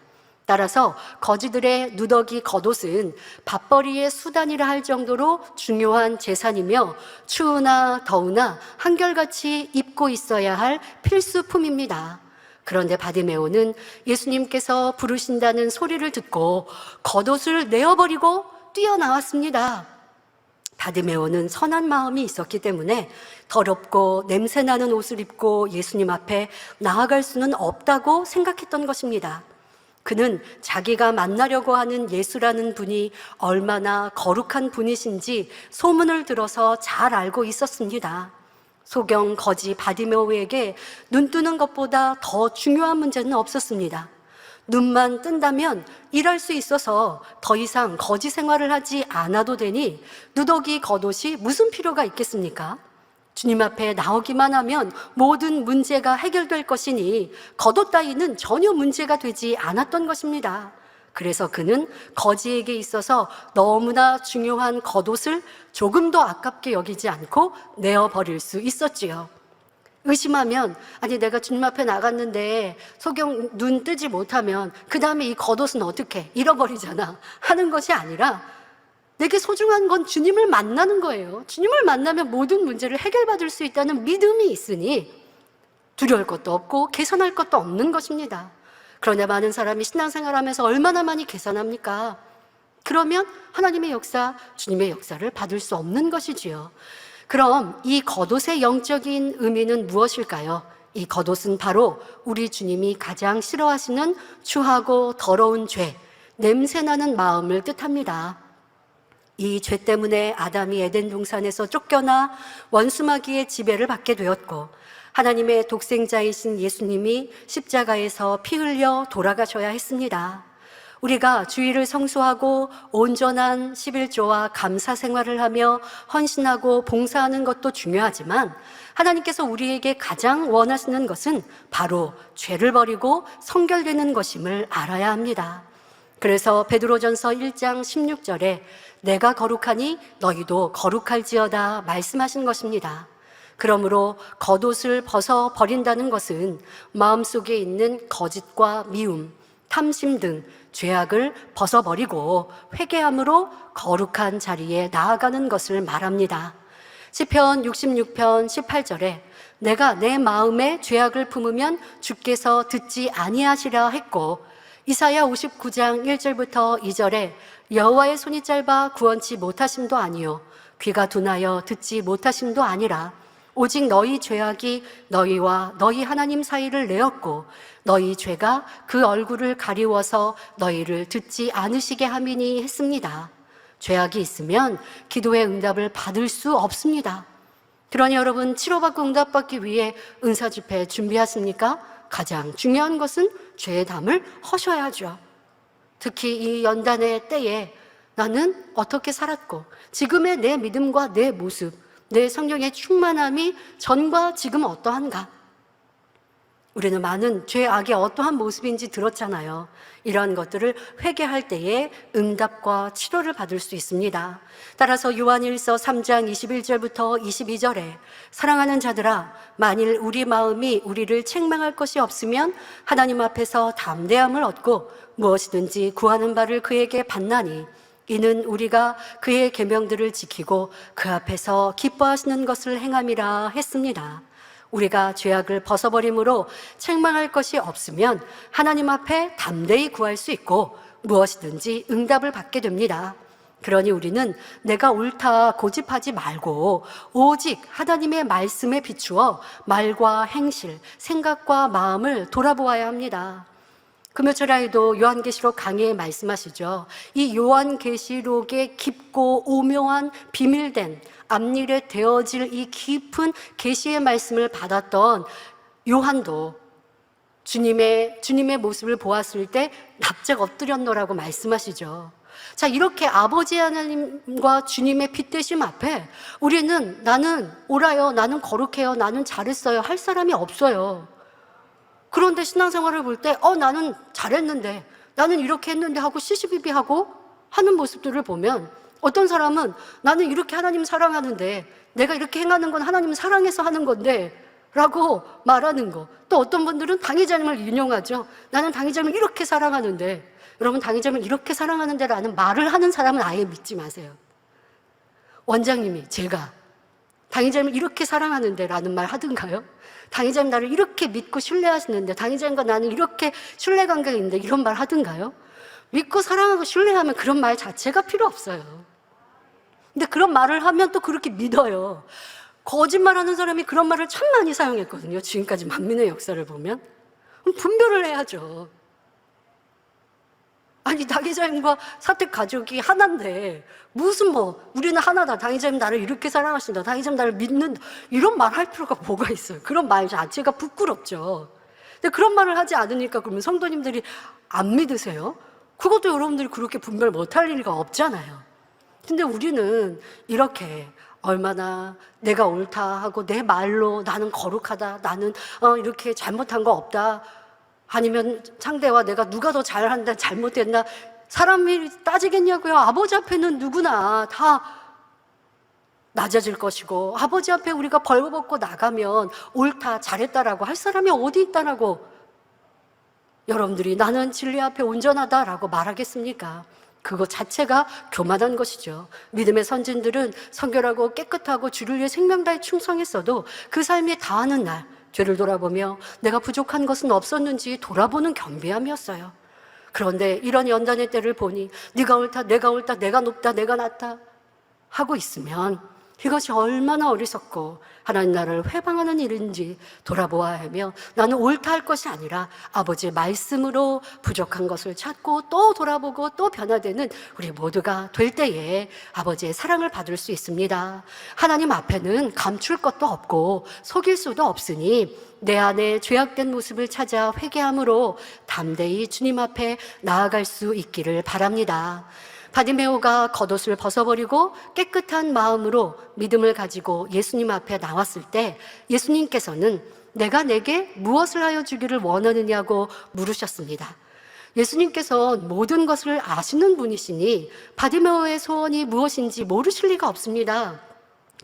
따라서 거지들의 누더기 겉옷은 밥벌이의 수단이라 할 정도로 중요한 재산이며 추우나 더우나 한결같이 입고 있어야 할 필수품입니다. 그런데 바디메오는 예수님께서 부르신다는 소리를 듣고 겉옷을 내어버리고 뛰어나왔습니다. 바디메오는 선한 마음이 있었기 때문에 더럽고 냄새나는 옷을 입고 예수님 앞에 나아갈 수는 없다고 생각했던 것입니다. 그는 자기가 만나려고 하는 예수라는 분이 얼마나 거룩한 분이신지 소문을 들어서 잘 알고 있었습니다. 소경 거지 바디메오에게 눈 뜨는 것보다 더 중요한 문제는 없었습니다. 눈만 뜬다면 일할 수 있어서 더 이상 거지 생활을 하지 않아도 되니 누더기 겉옷이 무슨 필요가 있겠습니까? 주님 앞에 나오기만 하면 모든 문제가 해결될 것이니 겉옷 따위는 전혀 문제가 되지 않았던 것입니다. 그래서 그는 거지에게 있어서 너무나 중요한 겉옷을 조금도 아깝게 여기지 않고 내어버릴 수 있었지요. 의심하면, 아니 내가 주님 앞에 나갔는데 소경 눈 뜨지 못하면 그 다음에 이 겉옷은 어떻게 잃어버리잖아 하는 것이 아니라, 내게 소중한 건 주님을 만나는 거예요. 주님을 만나면 모든 문제를 해결받을 수 있다는 믿음이 있으니 두려울 것도 없고 개선할 것도 없는 것입니다. 그러나 많은 사람이 신앙생활하면서 얼마나 많이 개선합니까? 그러면 하나님의 역사, 주님의 역사를 받을 수 없는 것이지요. 그럼 이 겉옷의 영적인 의미는 무엇일까요? 이 겉옷은 바로 우리 주님이 가장 싫어하시는 추하고 더러운 죄, 냄새나는 마음을 뜻합니다. 이 죄 때문에 아담이 에덴 동산에서 쫓겨나 원수마귀의 지배를 받게 되었고, 하나님의 독생자이신 예수님이 십자가에서 피 흘려 돌아가셔야 했습니다. 우리가 주의를 성수하고 온전한 11조와 감사 생활을 하며 헌신하고 봉사하는 것도 중요하지만, 하나님께서 우리에게 가장 원하시는 것은 바로 죄를 버리고 성결되는 것임을 알아야 합니다. 그래서 베드로전서 1장 16절에 내가 거룩하니 너희도 거룩할지어다 말씀하신 것입니다. 그러므로 겉옷을 벗어 버린다는 것은 마음속에 있는 거짓과 미움, 탐심 등 죄악을 벗어버리고 회개함으로 거룩한 자리에 나아가는 것을 말합니다. 시편 66편 18절에 내가 내 마음에 죄악을 품으면 주께서 듣지 아니하시라 했고, 이사야 59장 1절부터 2절에 여호와의 손이 짧아 구원치 못하심도 아니요 귀가 둔하여 듣지 못하심도 아니라 오직 너희 죄악이 너희와 너희 하나님 사이를 내었고 너희 죄가 그 얼굴을 가리워서 너희를 듣지 않으시게 함이니 했습니다. 죄악이 있으면 기도의 응답을 받을 수 없습니다. 그러니 여러분, 치료받고 응답받기 위해 은사 집회 준비하십니까? 가장 중요한 것은 죄의 담을 허셔야죠. 특히 이 연단의 때에 나는 어떻게 살았고, 지금의 내 믿음과 내 모습, 내 성령의 충만함이 전과 지금 어떠한가? 우리는 많은 죄악의 어떠한 모습인지 들었잖아요. 이러한 것들을 회개할 때에 응답과 치료를 받을 수 있습니다. 따라서 요한일서 3장 21절부터 22절에 사랑하는 자들아, 만일 우리 마음이 우리를 책망할 것이 없으면 하나님 앞에서 담대함을 얻고 무엇이든지 구하는 바를 그에게 받나니, 이는 우리가 그의 계명들을 지키고 그 앞에서 기뻐하시는 것을 행함이라 했습니다. 우리가 죄악을 벗어버림으로 책망할 것이 없으면 하나님 앞에 담대히 구할 수 있고 무엇이든지 응답을 받게 됩니다. 그러니 우리는 내가 옳다 고집하지 말고 오직 하나님의 말씀에 비추어 말과 행실, 생각과 마음을 돌아보아야 합니다. 금요철에도 요한계시록 강의에 말씀하시죠. 이 요한계시록의 깊고 오묘한 비밀된 앞일에 되어질 이 깊은 계시의 말씀을 받았던 요한도 주님의 모습을 보았을 때 납작 엎드렸노라고 말씀하시죠. 자, 이렇게 아버지 하나님과 주님의 빛되심 앞에 우리는 나는 옳아요, 나는 거룩해요, 나는 잘했어요 할 사람이 없어요. 그런데 신앙생활을 볼 때 나는 잘했는데, 나는 이렇게 했는데 하고 시시비비하고 하는 모습들을 보면, 어떤 사람은 나는 이렇게 하나님 사랑하는데, 내가 이렇게 행하는 건 하나님 사랑해서 하는 건데 라고 말하는 거. 또 어떤 분들은 당회장님을 인용하죠. 나는 당회장님을 이렇게 사랑하는데. 여러분, 당회장님을 이렇게 사랑하는데 라는 말을 하는 사람은 아예 믿지 마세요. 원장님이 제가 당회장님을 이렇게 사랑하는데 라는 말 하든가요? 당회장님 나를 이렇게 믿고 신뢰하시는데, 당회장님과 나는 이렇게 신뢰관계가 있는데 이런 말 하든가요? 믿고 사랑하고 신뢰하면 그런 말 자체가 필요 없어요. 근데 그런 말을 하면 또 그렇게 믿어요. 거짓말하는 사람이 그런 말을 참 많이 사용했거든요. 지금까지 만민의 역사를 보면. 그럼 분별을 해야죠. 아니, 당회장님과 사택 가족이 하나인데 무슨 우리는 하나다, 당회장님 나를 이렇게 사랑하신다, 당회장님 나를 믿는다, 이런 말 할 필요가 뭐가 있어요. 그런 말 자체가 부끄럽죠. 근데 그런 말을 하지 않으니까 그러면 성도님들이 안 믿으세요? 그것도 여러분들이 그렇게 분별 못할 리가 없잖아요. 근데 우리는 이렇게 얼마나 내가 옳다 하고 내 말로 나는 거룩하다, 나는 이렇게 잘못한 거 없다, 아니면 상대와 내가 누가 더 잘한다, 잘못됐나, 사람이 따지겠냐고요. 아버지 앞에는 누구나 다 낮아질 것이고, 아버지 앞에 우리가 벌거벗고 나가면 옳다, 잘했다라고 할 사람이 어디 있다라고 여러분들이 나는 진리 앞에 온전하다라고 말하겠습니까? 그거 자체가 교만한 것이죠. 믿음의 선진들은 성결하고 깨끗하고 주를 위해 생명 다해 충성했어도 그 삶이 다하는 날 죄를 돌아보며 내가 부족한 것은 없었는지 돌아보는 겸비함이었어요. 그런데 이런 연단의 때를 보니 네가 옳다, 내가 옳다, 내가 높다, 내가 낮다 하고 있으면 이것이 얼마나 어리석고 하나님 나라를 회방하는 일인지 돌아보아야 하며, 나는 옳다 할 것이 아니라 아버지의 말씀으로 부족한 것을 찾고 또 돌아보고 또 변화되는 우리 모두가 될 때에 아버지의 사랑을 받을 수 있습니다. 하나님 앞에는 감출 것도 없고 속일 수도 없으니 내 안에 죄악된 모습을 찾아 회개함으로 담대히 주님 앞에 나아갈 수 있기를 바랍니다. 바디메오가 겉옷을 벗어버리고 깨끗한 마음으로 믿음을 가지고 예수님 앞에 나왔을 때 예수님께서는 내가 내게 무엇을 하여 주기를 원하느냐고 물으셨습니다. 예수님께서 모든 것을 아시는 분이시니 바디메오의 소원이 무엇인지 모르실 리가 없습니다.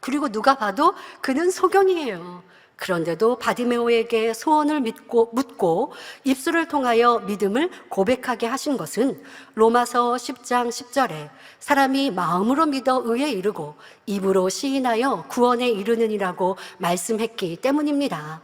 그리고 누가 봐도 그는 소경이에요. 그런데도 바디메오에게 소원을 묻고 입술을 통하여 믿음을 고백하게 하신 것은 로마서 10장 10절에 사람이 마음으로 믿어 의에 이르고 입으로 시인하여 구원에 이르느니라고 말씀했기 때문입니다.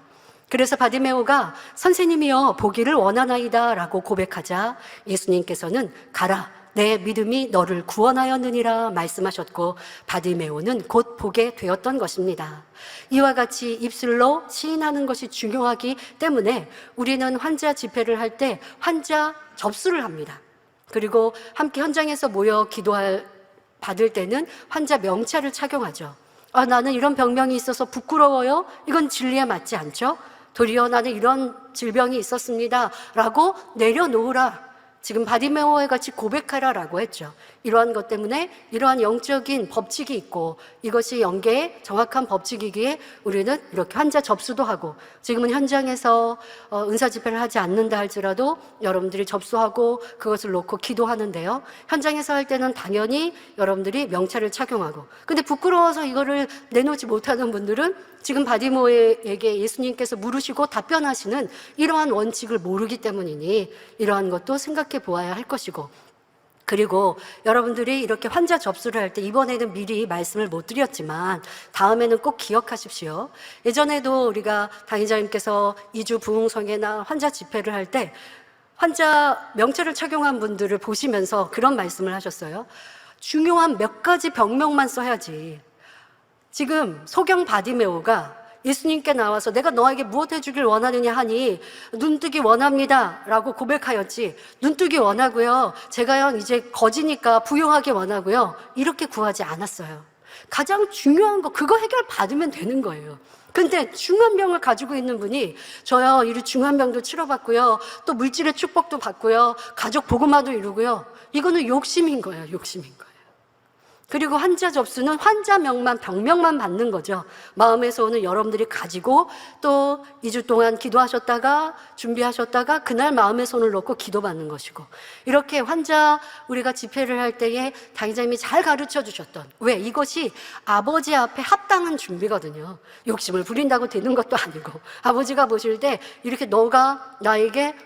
그래서 바디메오가 선생님이여 보기를 원하나이다 라고 고백하자 예수님께서는 가라, 내 믿음이 너를 구원하였느니라 말씀하셨고 바디메오는 곧 보게 되었던 것입니다. 이와 같이 입술로 시인하는 것이 중요하기 때문에 우리는 환자 집회를 할 때 환자 접수를 합니다. 그리고 함께 현장에서 모여 받을 때는 환자 명찰을 착용하죠. 아, 나는 이런 병명이 있어서 부끄러워요? 이건 진리에 맞지 않죠? 도리어 나는 이런 질병이 있었습니다 라고 내려놓으라. 지금 바디메오에 같이 고백하라라고 했죠. 이러한 것 때문에 이러한 영적인 법칙이 있고 이것이 영계의 정확한 법칙이기에 우리는 이렇게 환자 접수도 하고, 지금은 현장에서 은사 집회를 하지 않는다 할지라도 여러분들이 접수하고 그것을 놓고 기도하는데요. 현장에서 할 때는 당연히 여러분들이 명찰을 착용하고, 근데 부끄러워서 이거를 내놓지 못하는 분들은 지금 바디모에게 예수님께서 물으시고 답변하시는 이러한 원칙을 모르기 때문이니 이러한 것도 생각해 보아야 할 것이고, 그리고 여러분들이 이렇게 환자 접수를 할 때 이번에는 미리 말씀을 못 드렸지만 다음에는 꼭 기억하십시오. 예전에도 우리가 당의자님께서 2주 부흥성회나 환자 집회를 할 때 환자 명찰을 착용한 분들을 보시면서 그런 말씀을 하셨어요. 중요한 몇 가지 병명만 써야지. 지금 소경 바디메오가 예수님께 나와서 내가 너에게 무엇 해주길 원하느냐 하니 눈뜨기 원합니다 라고 고백하였지, 눈뜨기 원하고요, 제가 이제 거지니까 부유하게 원하고요, 이렇게 구하지 않았어요. 가장 중요한 거 그거 해결받으면 되는 거예요. 근데 중한 병을 가지고 있는 분이 저요 이 중한 병도 치료받고요, 또 물질의 축복도 받고요, 가족 복음화도 이루고요, 이거는 욕심인 거예요. 욕심인 거예요. 그리고 환자 접수는 환자명만, 병명만 받는 거죠. 마음에서 오는 여러분들이 가지고 또 2주 동안 기도하셨다가 준비하셨다가 그날 마음의 손을 놓고 기도받는 것이고, 이렇게 환자 우리가 집회를 할 때에 당의자님이 잘 가르쳐 주셨던, 왜? 이것이 아버지 앞에 합당한 준비거든요. 욕심을 부린다고 되는 것도 아니고, 아버지가 보실 때 이렇게 너가 나에게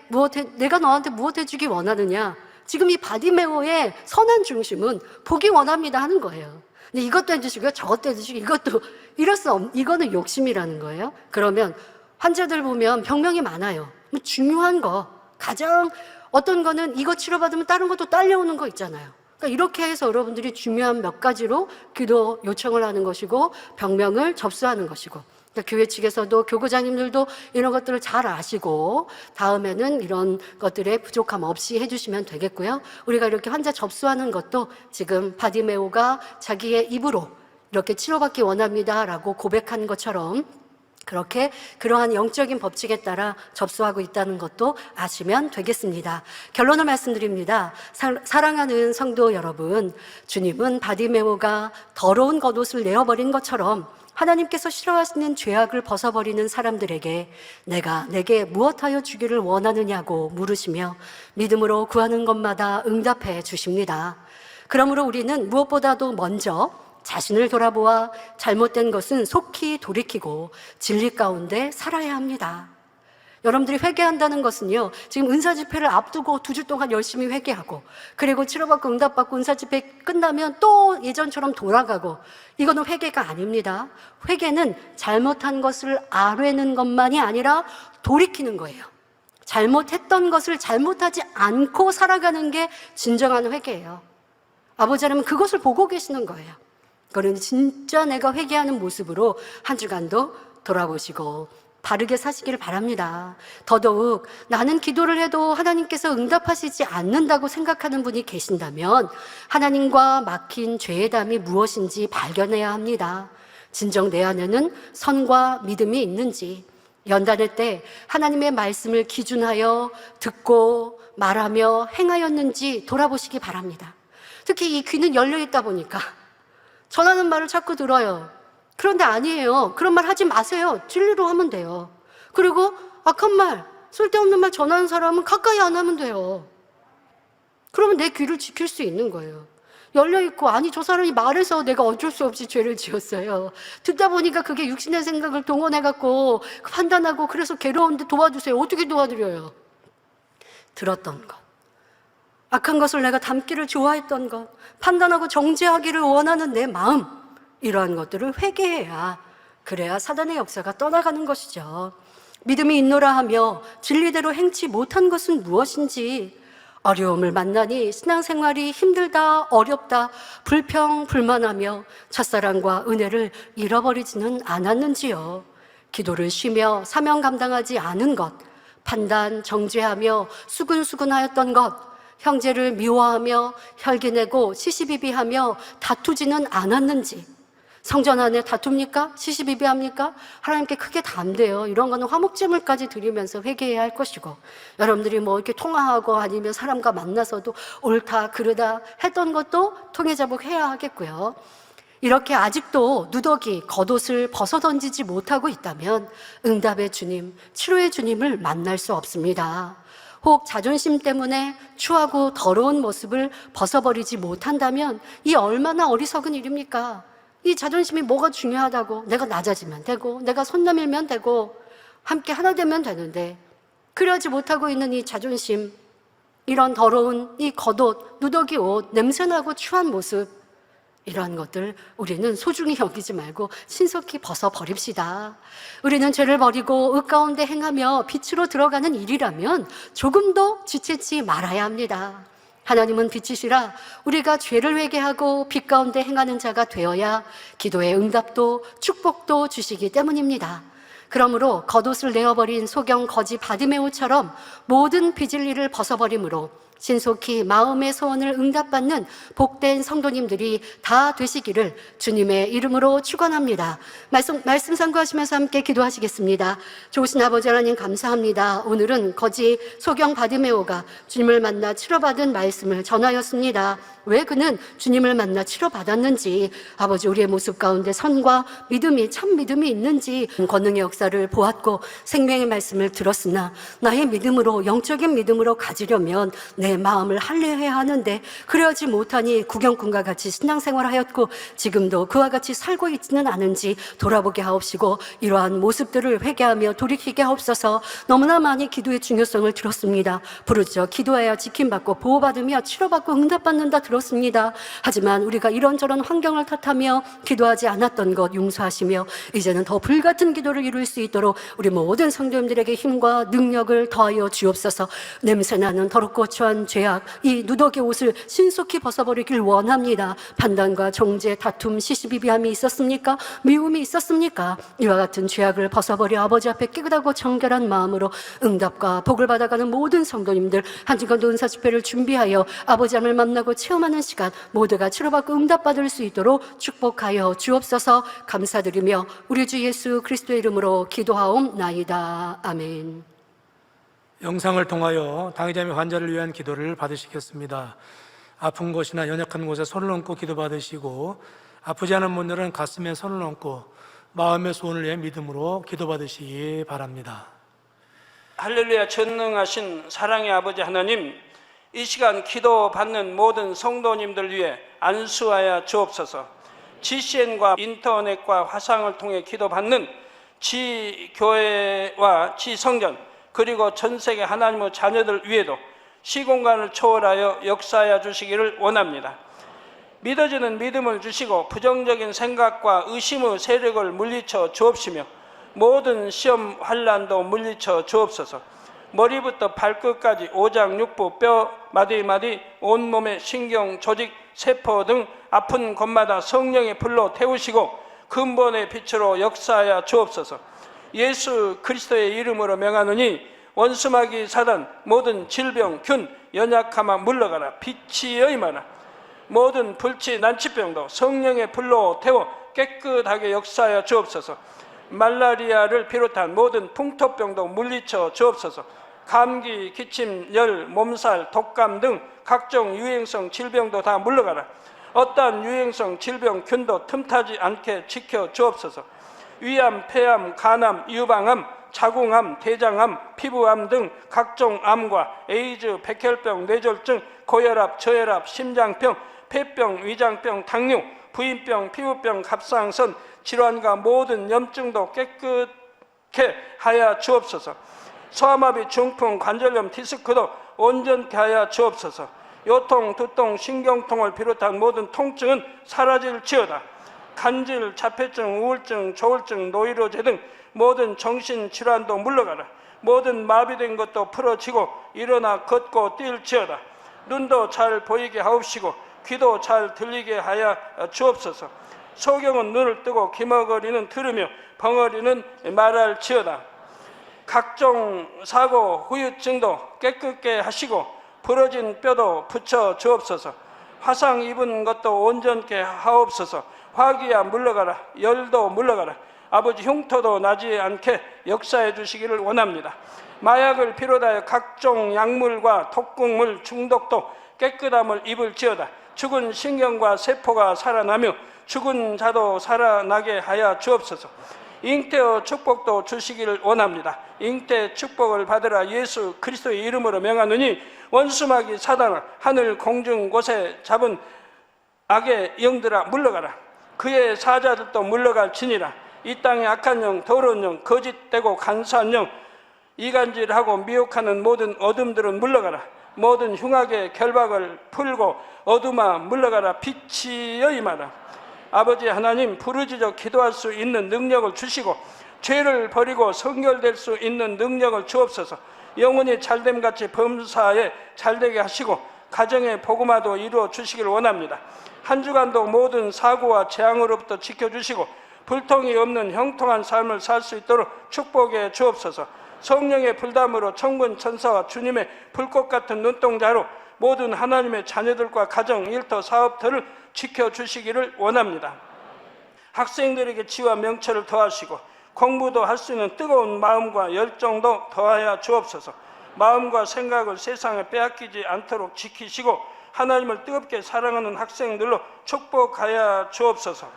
내가 너한테 무엇 해주기 원하느냐, 지금 이 바디메오의 선한 중심은 보기 원합니다 하는 거예요. 근데 이것도 해주시고요, 저것도 해주시고, 이것도 이럴 수 없는, 이거는 욕심이라는 거예요. 그러면 환자들 보면 병명이 많아요. 중요한 거, 가장 어떤 거는 이거 치료받으면 다른 것도 딸려오는 거 있잖아요. 그러니까 이렇게 해서 여러분들이 중요한 몇 가지로 기도 요청을 하는 것이고 병명을 접수하는 것이고, 그러니까 교회 측에서도 교구장님들도 이런 것들을 잘 아시고 다음에는 이런 것들의 부족함 없이 해주시면 되겠고요. 우리가 이렇게 환자 접수하는 것도 지금 바디메오가 자기의 입으로 이렇게 치료받기 원합니다 라고 고백한 것처럼 그렇게 그러한 영적인 법칙에 따라 접수하고 있다는 것도 아시면 되겠습니다. 결론을 말씀드립니다. 사랑하는 성도 여러분, 주님은 바디메오가 더러운 겉옷을 내어버린 것처럼 하나님께서 싫어하시는 죄악을 벗어버리는 사람들에게 내게 무엇하여 주기를 원하느냐고 물으시며 믿음으로 구하는 것마다 응답해 주십니다. 그러므로 우리는 무엇보다도 먼저 자신을 돌아보아 잘못된 것은 속히 돌이키고 진리 가운데 살아야 합니다. 여러분들이 회개한다는 것은요, 지금 은사 집회를 앞두고 2주 동안 열심히 회개하고, 그리고 치료받고 응답받고 은사 집회 끝나면 또 예전처럼 돌아가고, 이거는 회개가 아닙니다. 회개는 잘못한 것을 아뢰는 것만이 아니라 돌이키는 거예요. 잘못했던 것을 잘못하지 않고 살아가는 게 진정한 회개예요. 아버지 하나님은 그것을 보고 계시는 거예요. 그러니 진짜 내가 회개하는 모습으로 한 주간도 돌아보시고 바르게 사시기를 바랍니다. 더더욱 나는 기도를 해도 하나님께서 응답하시지 않는다고 생각하는 분이 계신다면 하나님과 막힌 죄의 담이 무엇인지 발견해야 합니다. 진정 내 안에는 선과 믿음이 있는지, 연단할 때 하나님의 말씀을 기준하여 듣고 말하며 행하였는지 돌아보시기 바랍니다. 특히 이 귀는 열려 있다 보니까 전하는 말을 자꾸 들어요. 그런데 아니에요. 그런 말 하지 마세요. 진리로 하면 돼요. 그리고 악한 말, 쓸데없는 말 전하는 사람은 가까이 안 하면 돼요. 그러면 내 귀를 지킬 수 있는 거예요. 열려있고, 아니 저 사람이 말해서 내가 어쩔 수 없이 죄를 지었어요. 듣다 보니까 그게 육신의 생각을 동원해갖고 판단하고 그래서 괴로운데 도와주세요. 어떻게 도와드려요? 들었던 것, 악한 것을 내가 담기를 좋아했던 것, 판단하고 정죄하기를 원하는 내 마음, 이러한 것들을 회개해야, 그래야 사단의 역사가 떠나가는 것이죠. 믿음이 있노라 하며 진리대로 행치 못한 것은 무엇인지, 어려움을 만나니 신앙생활이 힘들다, 어렵다, 불평불만하며 첫사랑과 은혜를 잃어버리지는 않았는지요. 기도를 쉬며 사명 감당하지 않은 것, 판단, 정죄하며 수근수근하였던 것, 형제를 미워하며 혈기내고 시시비비하며 다투지는 않았는지, 성전 안에 다툽니까? 시시비비합니까? 하나님께 크게 다 안 돼요. 이런 거는 화목제물까지 드리면서 회개해야 할 것이고, 여러분들이 뭐 이렇게 통화하고 아니면 사람과 만나서도 옳다 그르다 했던 것도 통회자복해야 하겠고요. 이렇게 아직도 누더기, 겉옷을 벗어던지지 못하고 있다면 응답의 주님, 치료의 주님을 만날 수 없습니다. 혹 자존심 때문에 추하고 더러운 모습을 벗어버리지 못한다면 이 얼마나 어리석은 일입니까? 이 자존심이 뭐가 중요하다고, 내가 낮아지면 되고 내가 손 내밀면 되고 함께 하나 되면 되는데, 그러지 못하고 있는 이 자존심, 이런 더러운 이 겉옷, 누더기 옷, 냄새나고 추한 모습, 이러한 것들 우리는 소중히 여기지 말고 신속히 벗어버립시다. 우리는 죄를 버리고 의 가운데 행하며 빛으로 들어가는 일이라면 조금도 지체치 말아야 합니다. 하나님은 빛이시라 우리가 죄를 회개하고 빛 가운데 행하는 자가 되어야 기도의 응답도 축복도 주시기 때문입니다. 그러므로 겉옷을 내어버린 소경 거지 바디메오처럼 모든 빚을 일을 벗어버림으로 신속히 마음의 소원을 응답받는 복된 성도님들이 다 되시기를 주님의 이름으로 축원합니다. 말씀 상고하시면서 함께 기도하시겠습니다. 좋으신 아버지 하나님 감사합니다. 오늘은 거지 소경 바디메오가 주님을 만나 치료받은 말씀을 전하였습니다. 왜 그는 주님을 만나 치료받았는지, 아버지 우리의 모습 가운데 선과 믿음이, 참 믿음이 있는지 권능의 역사를 보았고 생명의 말씀을 들었으나 나의 믿음으로, 영적인 믿음으로 가지려면 내 마음을 할례해야 하는데 그러지 못하니 구경꾼과 같이 신앙생활하였고 지금도 그와 같이 살고 있지는 않은지 돌아보게 하옵시고 이러한 모습들을 회개하며 돌이키게 하옵소서. 너무나 많이 기도의 중요성을 들었습니다. 부르짖어 기도해야 지킴받고 보호받으며 치료받고 응답받는다 들었습니다. 하지만 우리가 이런저런 환경을 탓하며 기도하지 않았던 것 용서하시며 이제는 더 불같은 기도를 이룰 수 있도록 우리 모든 성도님들에게 힘과 능력을 더하여 주옵소서. 냄새나는 더럽고 추한 죄악, 이 누더기 옷을 신속히 벗어버리길 원합니다. 판단과 정죄, 다툼, 시시비비함이 있었습니까? 미움이 있었습니까? 이와 같은 죄악을 벗어버려 아버지 앞에 깨끗하고 정결한 마음으로 응답과 복을 받아가는 모든 성도님들 한 주간도 은사 집회를 준비하여 아버지 하나님을 만나고 체험하는 시간 모두가 치료받고 응답받을 수 있도록 축복하여 주옵소서. 감사드리며 우리 주 예수 그리스도의 이름으로 기도하옵나이다. 아멘. 영상을 통하여 당의자 및 환자를 위한 기도를 받으시겠습니다. 아픈 곳이나 연약한 곳에 손을 얹고 기도 받으시고, 아프지 않은 분들은 가슴에 손을 얹고 마음의 소원을 위해 믿음으로 기도 받으시기 바랍니다. 할렐루야. 전능하신 사랑의 아버지 하나님, 이 시간 기도 받는 모든 성도님들 위해 안수하여 주옵소서. GCN과 인터넷과 화상을 통해 기도 받는 지교회와 지성전 그리고 전 세계 하나님의 자녀들 위에도 시공간을 초월하여 역사하여 주시기를 원합니다. 믿어지는 믿음을 주시고 부정적인 생각과 의심의 세력을 물리쳐 주옵시며 모든 시험 환난도 물리쳐 주옵소서. 머리부터 발끝까지 오장육부, 뼈, 마디마디, 온몸의 신경, 조직, 세포 등 아픈 곳마다 성령의 불로 태우시고 근본의 빛으로 역사하여 주옵소서. 예수 그리스도의 이름으로 명하노니 원수마귀 사단 모든 질병, 균, 연약함아 물러가라. 빛이 임하라. 모든 불치, 난치병도 성령의 불로 태워 깨끗하게 역사하여 주옵소서. 말라리아를 비롯한 모든 풍토병도 물리쳐 주옵소서. 감기, 기침, 열, 몸살, 독감 등 각종 유행성 질병도 다 물러가라. 어떠한 유행성 질병, 균도 틈타지 않게 지켜 주옵소서. 위암, 폐암, 간암, 유방암, 자궁암, 대장암, 피부암 등 각종 암과 에이즈, 백혈병, 뇌졸중, 고혈압, 저혈압, 심장병, 폐병, 위장병, 당뇨, 부인병, 피부병, 갑상선 질환과 모든 염증도 깨끗게 하여 주옵소서. 소아마비, 중풍, 관절염, 디스크도 온전케 하여 주옵소서. 요통, 두통, 신경통을 비롯한 모든 통증은 사라질지어다. 간질, 자폐증, 우울증, 조울증, 노이로제 등 모든 정신질환도 물러가라. 모든 마비된 것도 풀어지고 일어나 걷고 뛸지어다. 눈도 잘 보이게 하옵시고 귀도 잘 들리게 하여 주옵소서. 소경은 눈을 뜨고 기머거리는 들으며 벙어리는 말할지어다. 각종 사고, 후유증도 깨끗게 하시고 부러진 뼈도 붙여 주옵소서. 화상 입은 것도 온전케 하옵소서. 화기야 물러가라. 열도 물러가라. 아버지 흉터도 나지 않게 역사해 주시기를 원합니다. 마약을 비롯하여 각종 약물과 독극물 중독도 깨끗함을 입을지어다. 죽은 신경과 세포가 살아나며 죽은 자도 살아나게 하여 주옵소서. 잉태의 축복도 주시기를 원합니다. 잉태 축복을 받으라. 예수 그리스도의 이름으로 명하노니 원수마귀 사단아 하늘 공중 곳에 잡은 악의 영들아 물러가라. 그의 사자들도 물러갈지니라. 이 땅의 악한 영, 더러운 영, 거짓되고 간사한 영, 이간질하고 미혹하는 모든 어둠들은 물러가라. 모든 흉악의 결박을 풀고 어둠아 물러가라. 빛이여 임하라. 아버지 하나님, 부르짖어 기도할 수 있는 능력을 주시고 죄를 버리고 성결될 수 있는 능력을 주옵소서. 영혼이 잘됨같이 범사에 잘되게 하시고 가정의 복음화도 이루어 주시기를 원합니다. 한 주간도 모든 사고와 재앙으로부터 지켜주시고 불통이 없는 형통한 삶을 살 수 있도록 축복해 주옵소서. 성령의 불담으로 천군 천사와 주님의 불꽃 같은 눈동자로 모든 하나님의 자녀들과 가정, 일터, 사업터를 지켜주시기를 원합니다. 학생들에게 지와 명철을 더하시고 공부도 할 수 있는 뜨거운 마음과 열정도 더하여 주옵소서. 마음과 생각을 세상에 빼앗기지 않도록 지키시고 하나님을 뜨겁게 사랑하는 학생들로 축복하여 주옵소서.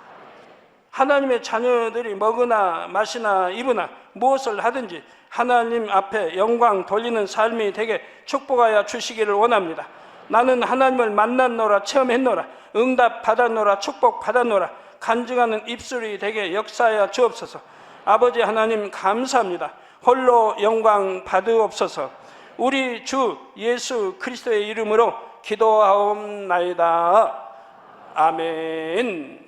하나님의 자녀들이 먹으나 마시나 입으나 무엇을 하든지 하나님 앞에 영광 돌리는 삶이 되게 축복하여 주시기를 원합니다. 나는 하나님을 만났노라, 체험했노라, 응답 받았노라, 축복 받았노라, 간증하는 입술이 되게 역사하여 주옵소서. 아버지 하나님 감사합니다. 홀로 영광 받으옵소서. 우리 주 예수 그리스도의 이름으로 기도하옵나이다. 아멘.